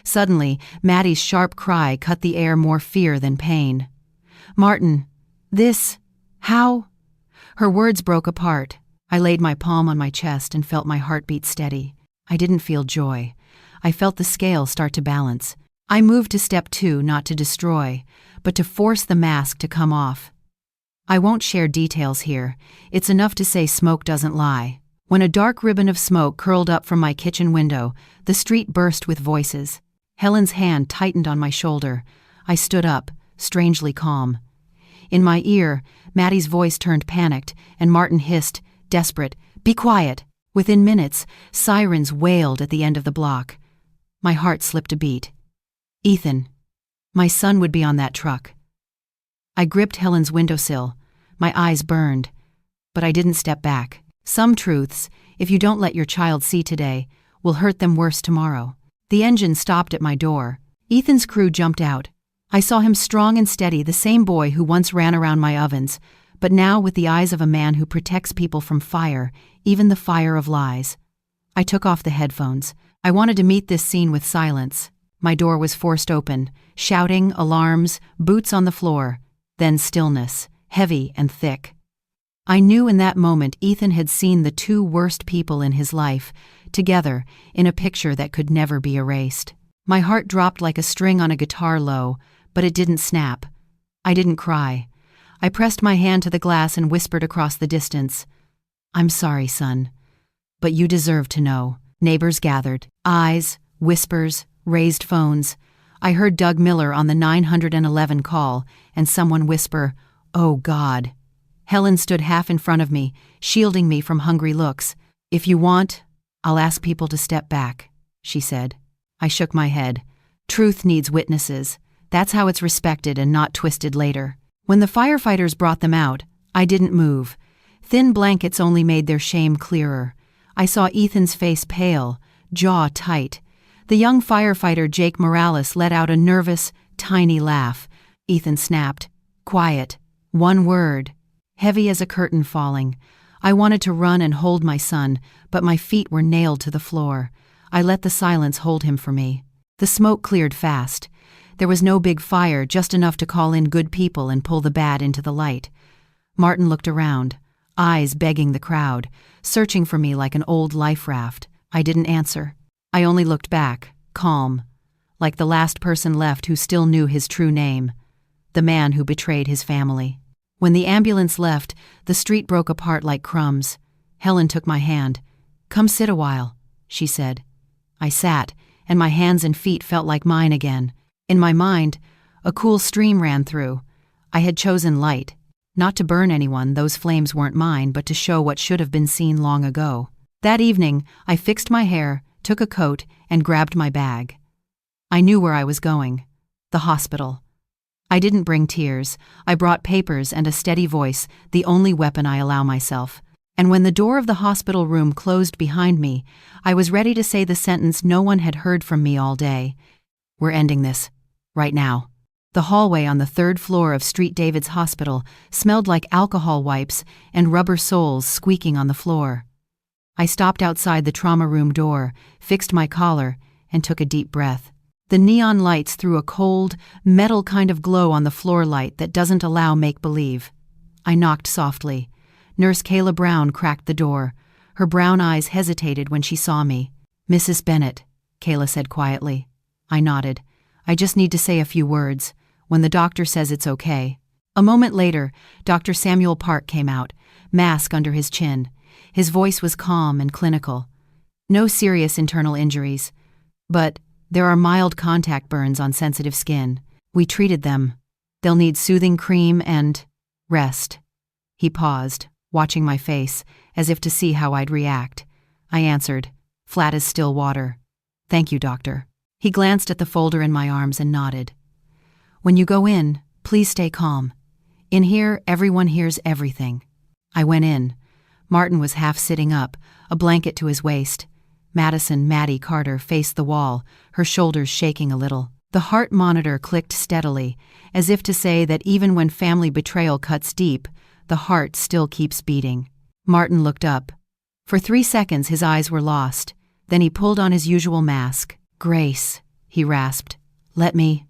Suddenly, Maddie's sharp cry cut the air more fear than pain. "Martin, how?" Her words broke apart. I laid my palm on my chest and felt my heartbeat steady. I didn't feel joy. I felt the scale start to balance. I moved to step 2, not to destroy, but to force the mask to come off. I won't share details here. It's enough to say smoke doesn't lie. When a dark ribbon of smoke curled up from my kitchen window, the street burst with voices. Helen's hand tightened on my shoulder. I stood up, strangely calm. In my ear, Maddie's voice turned panicked, and Martin hissed, desperate, "Be quiet!" Within minutes, sirens wailed at the end of the block. My heart slipped a beat. Ethan. My son would be on that truck. I gripped Helen's windowsill. My eyes burned. But I didn't step back. Some truths, if you don't let your child see today, will hurt them worse tomorrow. The engine stopped at my door. Ethan's crew jumped out. I saw him strong and steady, the same boy who once ran around my ovens, but now with the eyes of a man who protects people from fire, even the fire of lies. I took off the headphones. I wanted to meet this scene with silence. My door was forced open. Shouting, alarms, boots on the floor. Then stillness, heavy and thick. I knew in that moment Ethan had seen the 2 worst people in his life, together, in a picture that could never be erased. My heart dropped like a string on a guitar low, but it didn't snap. I didn't cry. I pressed my hand to the glass and whispered across the distance, "I'm sorry, son. But you deserve to know." Neighbors gathered. Eyes, whispers, raised phones. I heard Doug Miller on the 911 call, and someone whisper, "Oh God." Helen stood half in front of me, shielding me from hungry looks. "If you want, I'll ask people to step back," she said. I shook my head. Truth needs witnesses. That's how it's respected and not twisted later. When the firefighters brought them out, I didn't move. Thin blankets only made their shame clearer. I saw Ethan's face pale, jaw tight. The young firefighter Jake Morales let out a nervous, tiny laugh. Ethan snapped, "Quiet. One word." Heavy as a curtain falling. I wanted to run and hold my son, but my feet were nailed to the floor. I let the silence hold him for me. The smoke cleared fast. There was no big fire, just enough to call in good people and pull the bad into the light. Martin looked around, eyes begging the crowd, searching for me like an old life raft. I didn't answer. I only looked back, calm, like the last person left who still knew his true name, the man who betrayed his family. When the ambulance left, the street broke apart like crumbs. Helen took my hand. "Come sit a while," she said. I sat, and my hands and feet felt like mine again. In my mind, a cool stream ran through. I had chosen light. Not to burn anyone, those flames weren't mine, but to show what should have been seen long ago. That evening, I fixed my hair, took a coat, and grabbed my bag. I knew where I was going. The hospital. I didn't bring tears. I brought papers and a steady voice, the only weapon I allow myself. And when the door of the hospital room closed behind me, I was ready to say the sentence no one had heard from me all day. "We're ending this. Right now." The hallway on the 3rd floor of St. David's Hospital smelled like alcohol wipes and rubber soles squeaking on the floor. I stopped outside the trauma room door, fixed my collar, and took a deep breath. The neon lights threw a cold, metal kind of glow on the floor light that doesn't allow make-believe. I knocked softly. Nurse Kayla Brown cracked the door. Her brown eyes hesitated when she saw me. "Mrs. Bennett," Kayla said quietly. I nodded. "I just need to say a few words. When the doctor says it's okay." A moment later, Dr. Samuel Park came out, mask under his chin. His voice was calm and clinical. "No serious internal injuries. But there are mild contact burns on sensitive skin. We treated them. They'll need soothing cream and rest." He paused, watching my face, as if to see how I'd react. I answered, flat as still water. "Thank you, doctor." He glanced at the folder in my arms and nodded. "When you go in, please stay calm. In here, everyone hears everything." I went in. Martin was half sitting up, a blanket to his waist. Maddie Carter faced the wall, her shoulders shaking a little. The heart monitor clicked steadily, as if to say that even when family betrayal cuts deep, the heart still keeps beating. Martin looked up. For 3 seconds his eyes were lost. Then he pulled on his usual mask. "Grace," he rasped. "Let me—"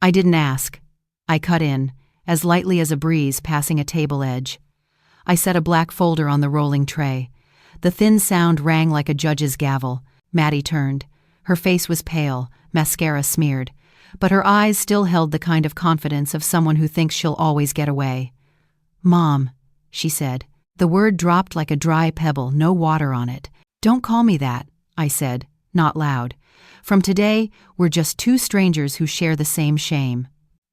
I didn't ask. I cut in, as lightly as a breeze passing a table edge. I set a black folder on the rolling tray. The thin sound rang like a judge's gavel. Maddie turned. Her face was pale, mascara smeared, but her eyes still held the kind of confidence of someone who thinks she'll always get away. "Mom," she said. The word dropped like a dry pebble, no water on it. "Don't call me that," I said, not loud. "From today, we're just two strangers who share the same shame."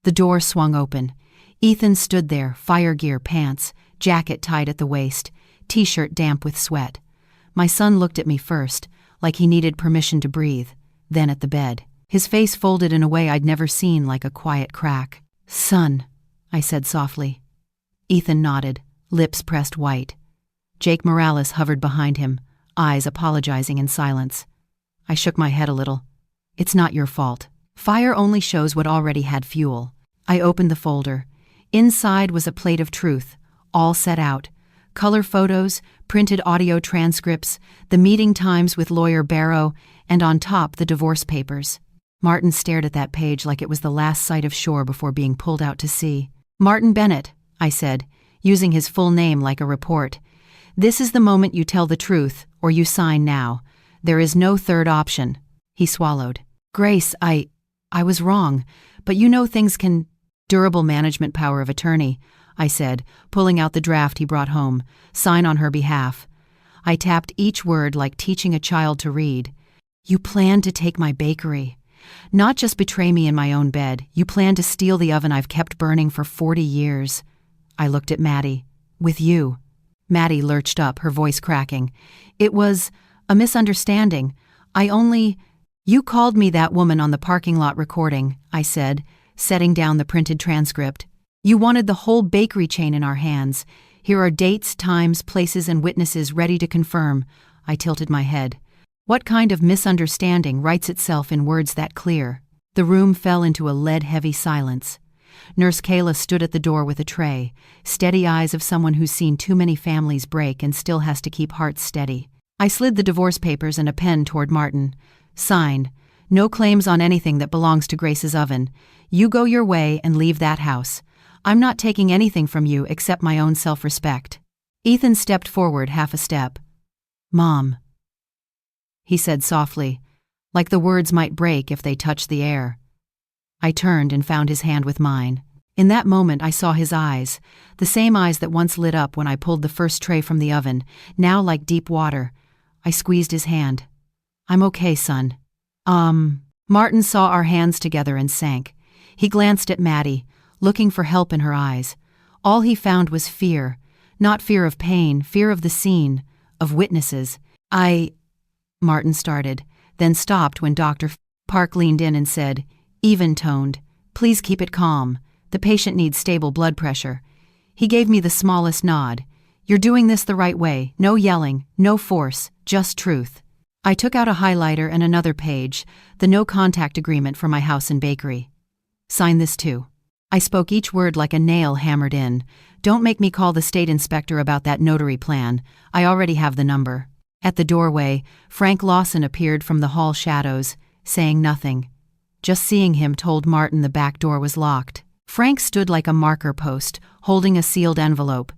The door swung open. Ethan stood there, fire gear, pants, jacket tied at the waist, t-shirt damp with sweat. My son looked at me first, like he needed permission to breathe, then at the bed. His face folded in a way I'd never seen, like a quiet crack. "Son," I said softly. Ethan nodded, lips pressed white. Jake Morales hovered behind him, eyes apologizing in silence. I shook my head a little. "It's not your fault. Fire only shows what already had fuel." I opened the folder. Inside was a plate of truth, all set out. Color photos, printed audio transcripts, the meeting times with lawyer Barrow, and on top the divorce papers. Martin stared at that page like it was the last sight of shore before being pulled out to sea. "Martin Bennett," I said, using his full name like a report. "This is the moment you tell the truth, or you sign now. There is no third option." He swallowed. "Grace, I was wrong, but you know things can—" "Durable management power of attorney," I said, pulling out the draft he brought home. "Sign on her behalf." I tapped each word like teaching a child to read. "You plan to take my bakery. Not just betray me in my own bed, you plan to steal the oven I've kept burning for 40 years. I looked at Maddie. "With you." Maddie lurched up, her voice cracking. "It was a misunderstanding. You called me that woman on the parking lot recording," I said, setting down the printed transcript. "You wanted the whole bakery chain in our hands. Here are dates, times, places, and witnesses ready to confirm." I tilted my head. What kind of misunderstanding writes itself in words that clear? The room fell into a lead-heavy silence. Nurse Kayla stood at the door with a tray, steady eyes of someone who's seen too many families break and still has to keep hearts steady. I slid the divorce papers and a pen toward Martin. "Sign. No claims on anything that belongs to Grace's oven. You go your way and leave that house. I'm not taking anything from you except my own self-respect." Ethan stepped forward half a step. "Mom," he said softly, like the words might break if they touched the air. I turned and found his hand with mine. In that moment I saw his eyes, the same eyes that once lit up when I pulled the first tray from the oven, now like deep water. I squeezed his hand. "I'm okay, son." Martin saw our hands together and sank. He glanced at Maddie, looking for help in her eyes. All he found was fear. Not fear of pain, fear of the scene, of witnesses. Martin started, then stopped when Dr. Park leaned in and said, even-toned, "Please keep it calm. The patient needs stable blood pressure." He gave me the smallest nod. "You're doing this the right way. No yelling, no force, just truth." I took out a highlighter and another page, the no-contact agreement for my house and bakery. "Sign this too." I spoke each word like a nail hammered in. "Don't make me call the state inspector about that notary plan. I already have the number." At the doorway, Frank Lawson appeared from the hall shadows, saying nothing. Just seeing him told Martin the back door was locked. Frank stood like a marker post, holding a sealed envelope.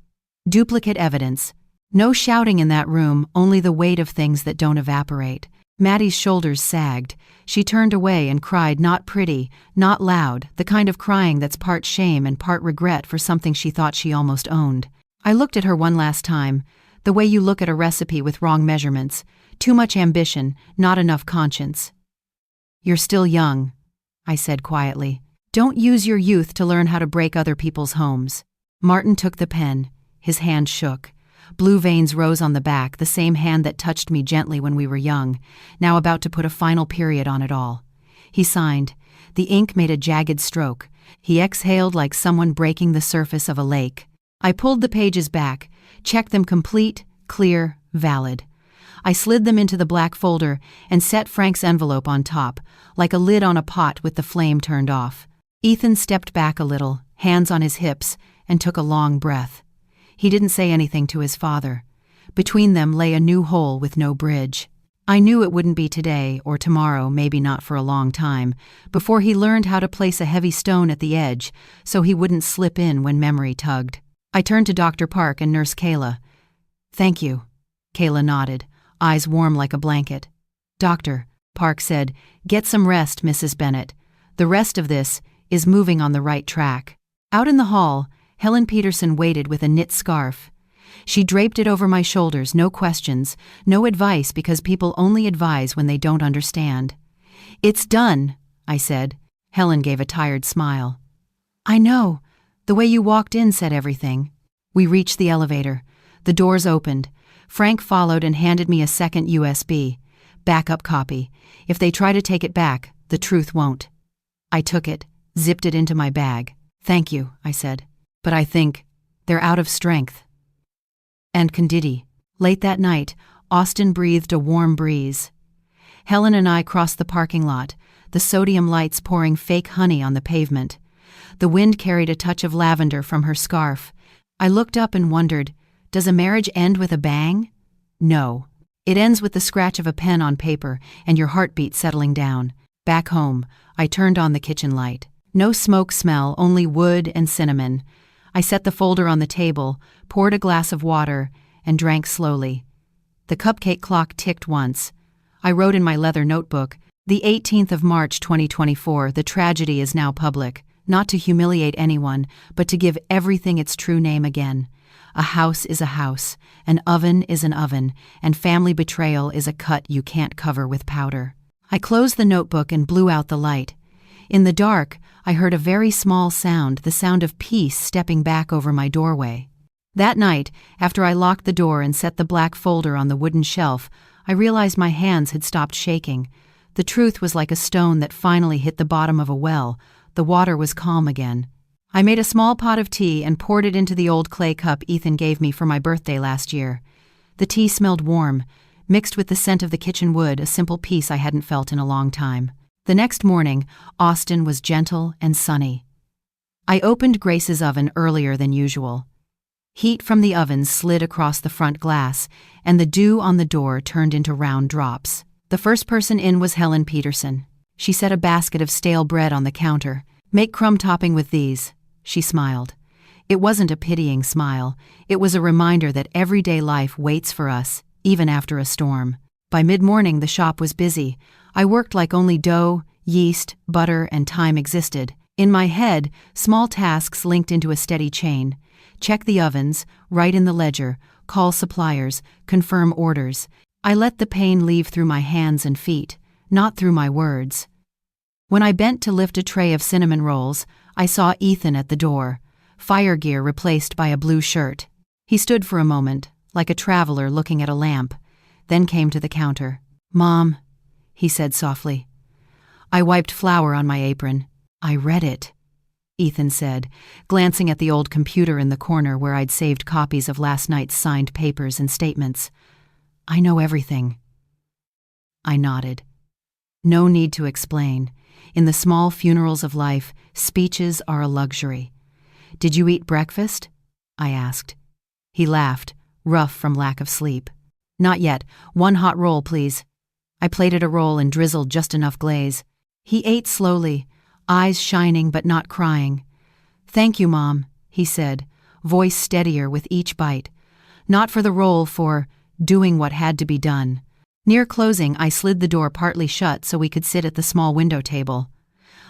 Duplicate evidence. No shouting in that room, only the weight of things that don't evaporate. Maddie's shoulders sagged. She turned away and cried, not pretty, not loud, the kind of crying that's part shame and part regret for something she thought she almost owned. I looked at her one last time, the way you look at a recipe with wrong measurements. Too much ambition, not enough conscience. "You're still young," I said quietly. "Don't use your youth to learn how to break other people's homes." Martin took the pen. His hand shook. Blue veins rose on the back, the same hand that touched me gently when we were young, now about to put a final period on it all. He signed. The ink made a jagged stroke. He exhaled like someone breaking the surface of a lake. I pulled the pages back, checked them complete, clear, valid. I slid them into the black folder and set Frank's envelope on top, like a lid on a pot with the flame turned off. Ethan stepped back a little, hands on his hips, and took a long breath. He didn't say anything to his father. Between them lay a new hole with no bridge. I knew it wouldn't be today or tomorrow, maybe not for a long time, before he learned how to place a heavy stone at the edge so he wouldn't slip in when memory tugged. I turned to Dr. Park and Nurse Kayla. "Thank you." Kayla nodded, eyes warm like a blanket. "Doctor," Park said, "get some rest, Mrs. Bennett. The rest of this is moving on the right track." Out in the hall, Helen Peterson waited with a knit scarf. She draped it over my shoulders, no questions, no advice, because people only advise when they don't understand. "It's done," I said. Helen gave a tired smile. "I know. The way you walked in said everything." We reached the elevator. The doors opened. Frank followed and handed me a second USB. "Backup copy. If they try to take it back, the truth won't." I took it, zipped it into my bag. "Thank you," I said. "But I think they're out of strength." And Candidi. Late that night, Austin breathed a warm breeze. Helen and I crossed the parking lot, the sodium lights pouring fake honey on the pavement. The wind carried a touch of lavender from her scarf. I looked up and wondered, does a marriage end with a bang? No. It ends with the scratch of a pen on paper and your heartbeat settling down. Back home, I turned on the kitchen light. No smoke smell, only wood and cinnamon. I set the folder on the table, poured a glass of water, and drank slowly. The cupcake clock ticked once. I wrote in my leather notebook, "The 18th of March 2024, the tragedy is now public, not to humiliate anyone, but to give everything its true name again. A house is a house, an oven is an oven, and family betrayal is a cut you can't cover with powder." I closed the notebook and blew out the light. In the dark, I heard a very small sound, the sound of peace stepping back over my doorway. That night, after I locked the door and set the black folder on the wooden shelf, I realized my hands had stopped shaking. The truth was like a stone that finally hit the bottom of a well. The water was calm again. I made a small pot of tea and poured it into the old clay cup Ethan gave me for my birthday last year. The tea smelled warm, mixed with the scent of the kitchen wood, a simple peace I hadn't felt in a long time. The next morning, Austin was gentle and sunny. I opened Grace's oven earlier than usual. Heat from the oven slid across the front glass, and the dew on the door turned into round drops. The first person in was Helen Peterson. She set a basket of stale bread on the counter. "Make crumb topping with these," she smiled. It wasn't a pitying smile. It was a reminder that everyday life waits for us, even after a storm. By mid-morning, the shop was busy. I worked like only dough, yeast, butter, and time existed. In my head, small tasks linked into a steady chain. Check the ovens, write in the ledger, call suppliers, confirm orders. I let the pain leave through my hands and feet, not through my words. When I bent to lift a tray of cinnamon rolls, I saw Ethan at the door, fire gear replaced by a blue shirt. He stood for a moment, like a traveler looking at a lamp, then came to the counter. "Mom," he said softly. I wiped flour on my apron. "I read it," Ethan said, glancing at the old computer in the corner where I'd saved copies of last night's signed papers and statements. "I know everything." I nodded. No need to explain. In the small funerals of life, speeches are a luxury. "Did you eat breakfast?" I asked. He laughed, rough from lack of sleep. "Not yet. One hot roll, please." I plated a roll and drizzled just enough glaze. He ate slowly, eyes shining but not crying. "Thank you, Mom," he said, voice steadier with each bite. Not for the roll, for doing what had to be done. Near closing, I slid the door partly shut so we could sit at the small window table.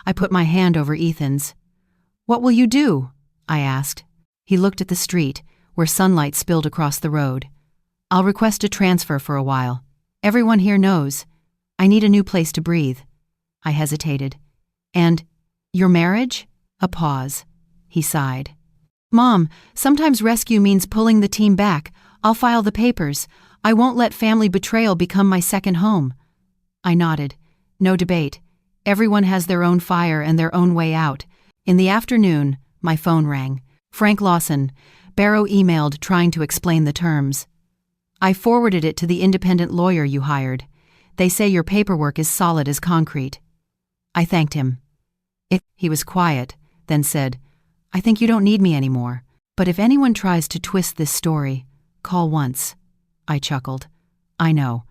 I put my hand over Ethan's. "What will you do?" I asked. He looked at the street, where sunlight spilled across the road. "I'll request a transfer for a while. Everyone here knows. I need a new place to breathe." I hesitated. "And your marriage?" A pause. He sighed. "Mom, sometimes rescue means pulling the team back. I'll file the papers. I won't let family betrayal become my second home." I nodded. No debate. Everyone has their own fire and their own way out. In the afternoon, my phone rang. "Frank Lawson." Barrow emailed trying to explain the terms. "I forwarded it to the independent lawyer you hired. They say your paperwork is solid as concrete." I thanked him. He was quiet, then said, "I think you don't need me anymore." But if anyone tries to twist this story, call once. I chuckled. I know,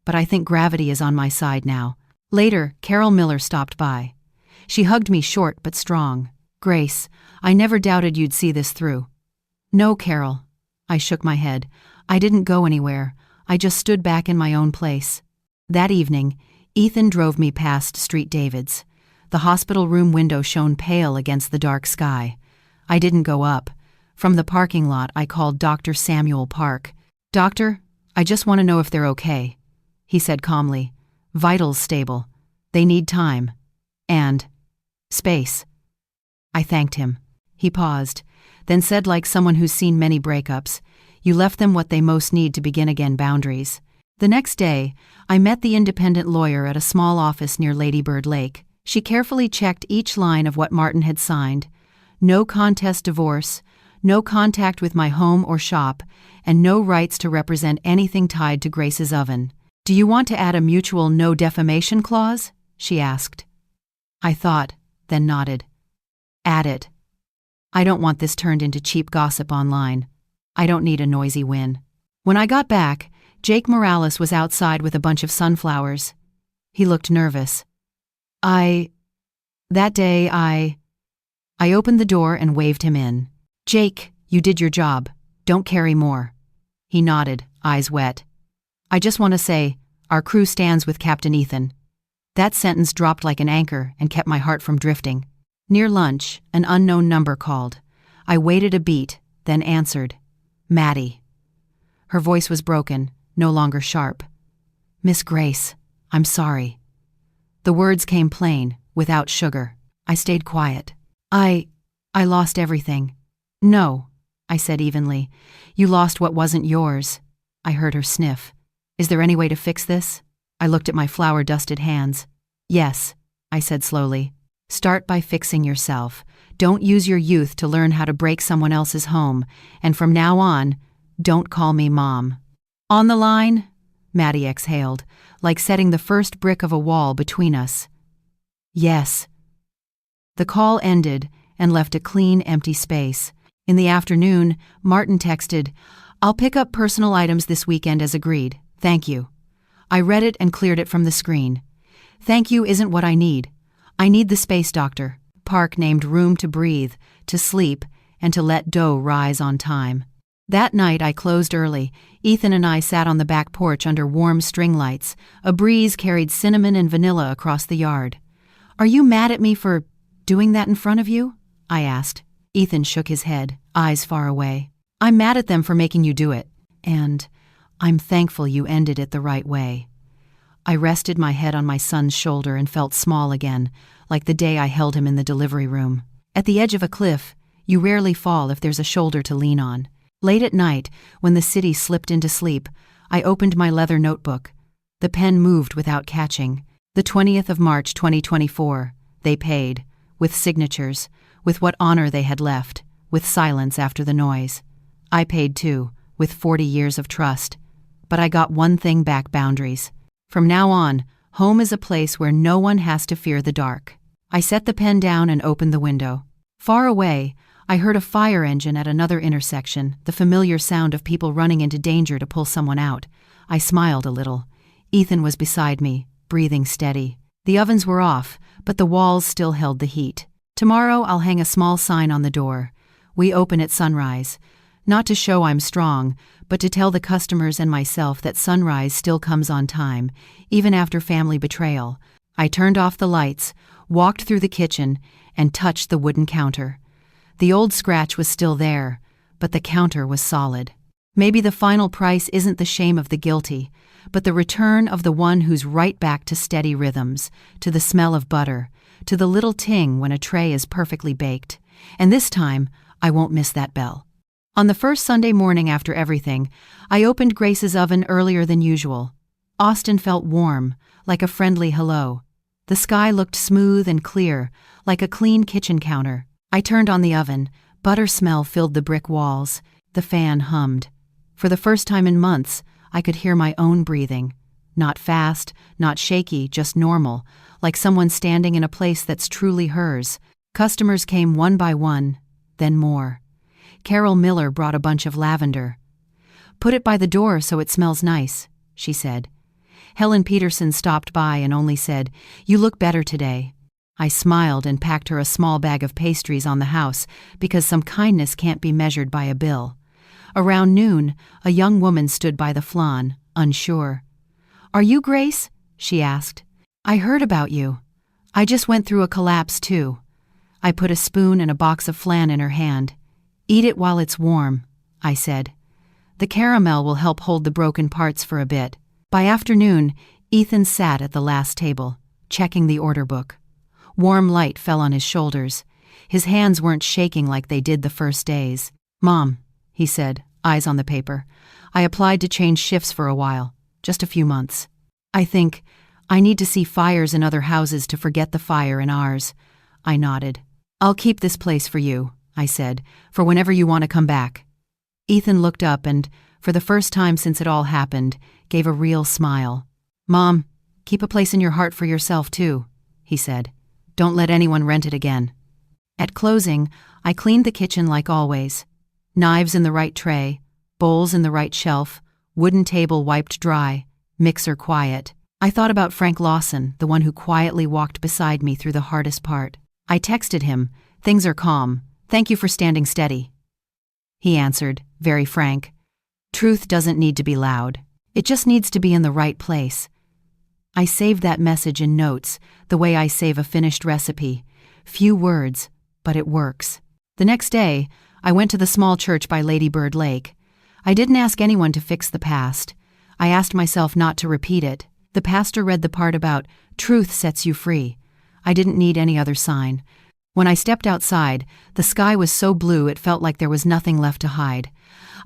but I think gravity is on my side now. Later, Carol Miller stopped by. She hugged me short but strong. Grace, I never doubted you'd see this through. No, Carol. I shook my head. I didn't go anywhere. I just stood back in my own place. That evening, Ethan drove me past Street David's. The hospital room window shone pale against the dark sky. I didn't go up. From the parking lot, I called Dr. Samuel Park. Doctor, I just want to know if they're okay. He said calmly. Vitals stable. They need time. And space. I thanked him. He paused, then said like someone who's seen many breakups, you left them what they most need to begin again, boundaries. The next day, I met the independent lawyer at a small office near Lady Bird Lake. She carefully checked each line of what Martin had signed. No contest divorce, no contact with my home or shop, and no rights to represent anything tied to Grace's oven. Do you want to add a mutual no defamation clause? She asked. I thought, then nodded. Add it. I don't want this turned into cheap gossip online. I don't need a noisy win. When I got back, Jake Morales was outside with a bunch of sunflowers. He looked nervous. That day I opened the door and waved him in. Jake, you did your job. Don't carry more. He nodded, eyes wet. I just want to say, our crew stands with Captain Ethan. That sentence dropped like an anchor and kept my heart from drifting. Near lunch, an unknown number called. I waited a beat, then answered. Maddie. Her voice was broken, no longer sharp. Miss Grace, I'm sorry. The words came plain, without sugar. I stayed quiet. I lost everything. No, I said evenly. You lost what wasn't yours. I heard her sniff. Is there any way to fix this? I looked at my flour-dusted hands. Yes, I said slowly. Start by fixing yourself. Don't use your youth to learn how to break someone else's home. And from now on, don't call me Mom. On the line? Maddie exhaled, like setting the first brick of a wall between us. Yes. The call ended and left a clean, empty space. In the afternoon, Martin texted, I'll pick up personal items this weekend as agreed. Thank you. I read it and cleared it from the screen. Thank you isn't what I need. I need the space, Doctor. Park named room to breathe, to sleep, and to let dough rise on time. That night I closed early. Ethan and I sat on the back porch under warm string lights. A breeze carried cinnamon and vanilla across the yard. Are you mad at me for doing that in front of you? I asked. Ethan shook his head, eyes far away. I'm mad at them for making you do it. And I'm thankful you ended it the right way. I rested my head on my son's shoulder and felt small again, like the day I held him in the delivery room. At the edge of a cliff, you rarely fall if there's a shoulder to lean on. Late at night, when the city slipped into sleep, I opened my leather notebook. The pen moved without catching. The 20th of March 2024, they paid, with signatures, with what honor they had left, with silence after the noise. I paid too, with 40 years of trust. But I got one thing back, boundaries. From now on, home is a place where no one has to fear the dark. I set the pen down and opened the window. Far away, I heard a fire engine at another intersection, the familiar sound of people running into danger to pull someone out. I smiled a little. Ethan was beside me, breathing steady. The ovens were off, but the walls still held the heat. Tomorrow I'll hang a small sign on the door. We open at sunrise. Not to show I'm strong, but to tell the customers and myself that sunrise still comes on time, even after family betrayal. I turned off the lights, walked through the kitchen, and touched the wooden counter. The old scratch was still there, but the counter was solid. Maybe the final price isn't the shame of the guilty, but the return of the one who's right back to steady rhythms, to the smell of butter, to the little ting when a tray is perfectly baked. And this time, I won't miss that bell. On the first Sunday morning after everything, I opened Grace's oven earlier than usual. Austin felt warm, like a friendly hello. The sky looked smooth and clear, like a clean kitchen counter. I turned on the oven. Butter smell filled the brick walls. The fan hummed. For the first time in months, I could hear my own breathing. Not fast, not shaky, just normal, like someone standing in a place that's truly hers. Customers came one by one, then more. Carol Miller brought a bunch of lavender. "Put it by the door so it smells nice," she said. Helen Peterson stopped by and only said, "You look better today." I smiled and packed her a small bag of pastries on the house because some kindness can't be measured by a bill. Around noon, a young woman stood by the flan, unsure. "Are you Grace?" she asked. "I heard about you. I just went through a collapse too." I put a spoon and a box of flan in her hand. "Eat it while it's warm," I said. "The caramel will help hold the broken parts for a bit." By afternoon, Ethan sat at the last table, checking the order book. Warm light fell on his shoulders. His hands weren't shaking like they did the first days. "Mom," he said, eyes on the paper, "I applied to change shifts for a while, just a few months. I think I need to see fires in other houses to forget the fire in ours." I nodded. "I'll keep this place for you," I said, "for whenever you want to come back." Ethan looked up and, for the first time since it all happened, gave a real smile. "Mom, keep a place in your heart for yourself too," he said. "Don't let anyone rent it again." At closing, I cleaned the kitchen like always. Knives in the right tray, bowls in the right shelf, wooden table wiped dry, mixer quiet. I thought about Frank Lawson, the one who quietly walked beside me through the hardest part. I texted him, "Things are calm. Thank you for standing steady." He answered, very frank, "Truth doesn't need to be loud. It just needs to be in the right place." I saved that message in notes, the way I save a finished recipe. Few words, but it works. The next day, I went to the small church by Lady Bird Lake. I didn't ask anyone to fix the past. I asked myself not to repeat it. The pastor read the part about truth sets you free. I didn't need any other sign. When I stepped outside, the sky was so blue it felt like there was nothing left to hide.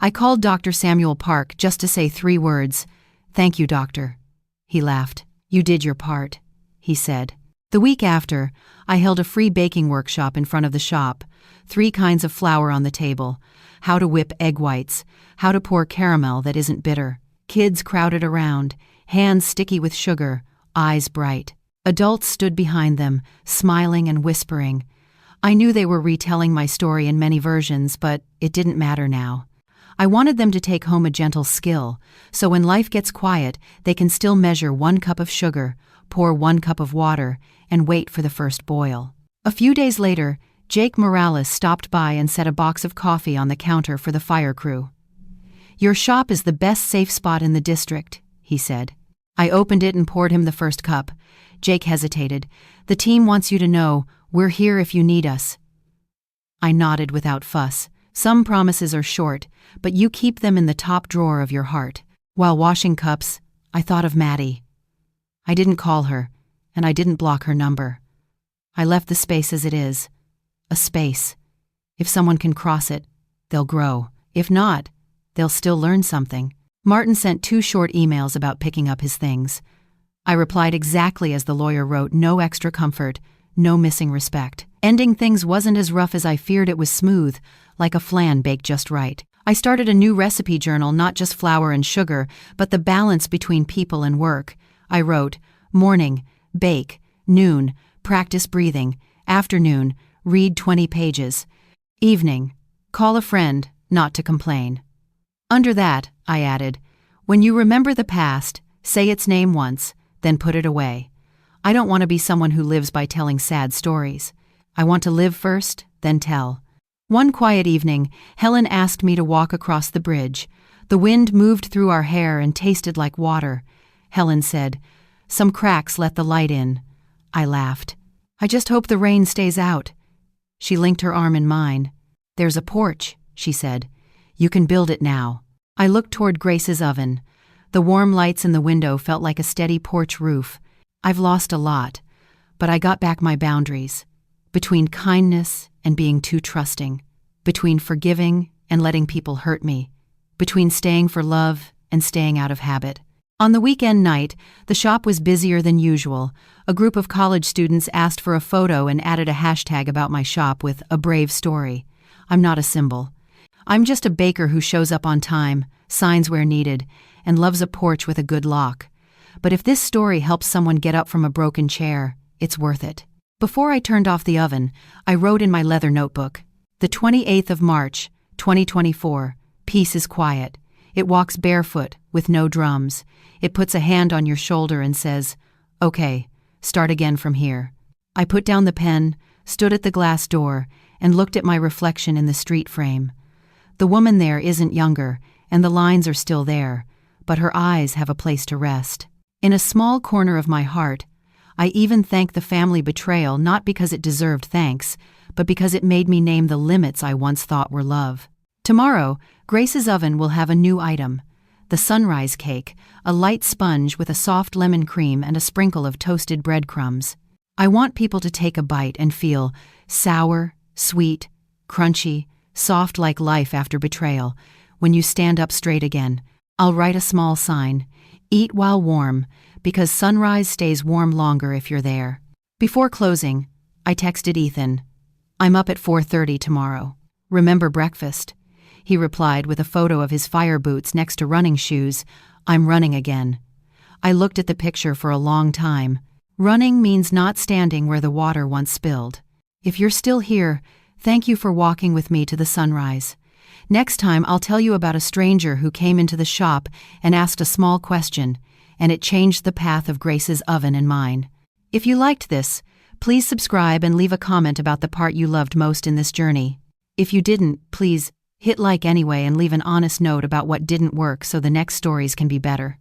I called Dr. Samuel Park just to say 3 words. "Thank you, doctor." He laughed. "You did your part," he said. The week after, I held a free baking workshop in front of the shop. 3 kinds of flour on the table. How to whip egg whites. How to pour caramel that isn't bitter. Kids crowded around, hands sticky with sugar, eyes bright. Adults stood behind them, smiling and whispering. I knew they were retelling my story in many versions, but it didn't matter now. I wanted them to take home a gentle skill, so when life gets quiet, they can still measure 1 cup of sugar, pour 1 cup of water, and wait for the first boil. A few days later, Jake Morales stopped by and set a box of coffee on the counter for the fire crew. "Your shop is the best safe spot in the district," he said. I opened it and poured him the first cup. Jake hesitated. "The team wants you to know, we're here if you need us." I nodded without fuss. Some promises are short, but you keep them in the top drawer of your heart. While washing cups, I thought of Maddie. I didn't call her, and I didn't block her number. I left the space as it is. A space. If someone can cross it, they'll grow. If not, they'll still learn something. Martin sent 2 short emails about picking up his things. I replied exactly as the lawyer wrote, no extra comfort, no missing respect. Ending things wasn't as rough as I feared. It was smooth, like a flan baked just right. I started a new recipe journal, not just flour and sugar, but the balance between people and work. I wrote, morning, bake, noon, practice breathing, afternoon, read 20 pages, evening, call a friend, not to complain. Under that, I added, when you remember the past, say its name once, then put it away. I don't want to be someone who lives by telling sad stories. I want to live first, then tell. One quiet evening, Helen asked me to walk across the bridge. The wind moved through our hair and tasted like water. Helen said, "Some cracks let the light in." I laughed. "I just hope the rain stays out." She linked her arm in mine. "There's a porch," she said. "You can build it now." I looked toward Grace's oven. The warm lights in the window felt like a steady porch roof. I've lost a lot, but I got back my boundaries. Between kindness and being too trusting. Between forgiving and letting people hurt me. Between staying for love and staying out of habit. On the weekend night, the shop was busier than usual. A group of college students asked for a photo and added a hashtag about my shop with a brave story. I'm not a symbol. I'm just a baker who shows up on time, signs where needed, and loves a porch with a good lock. But if this story helps someone get up from a broken chair, it's worth it. Before I turned off the oven, I wrote in my leather notebook, the 28th of March, 2024. Peace is quiet. It walks barefoot, with no drums. It puts a hand on your shoulder and says, "Okay, start again from here." I put down the pen, stood at the glass door, and looked at my reflection in the street frame. The woman there isn't younger, and the lines are still there, but her eyes have a place to rest. In a small corner of my heart, I even thank the family betrayal not because it deserved thanks, but because it made me name the limits I once thought were love. Tomorrow, Grace's oven will have a new item. The sunrise cake, a light sponge with a soft lemon cream and a sprinkle of toasted breadcrumbs. I want people to take a bite and feel sour, sweet, crunchy, soft like life after betrayal. When you stand up straight again, I'll write a small sign, "Eat while warm," because sunrise stays warm longer if you're there. Before closing, I texted Ethan, "I'm up at 4:30 tomorrow. Remember breakfast?" He replied with a photo of his fire boots next to running shoes. "I'm running again." I looked at the picture for a long time. Running means not standing where the water once spilled. If you're still here, thank you for walking with me to the sunrise. Next time, I'll tell you about a stranger who came into the shop and asked a small question, and it changed the path of Grace's oven and mine. If you liked this, please subscribe and leave a comment about the part you loved most in this journey. If you didn't, please hit like anyway and leave an honest note about what didn't work so the next stories can be better.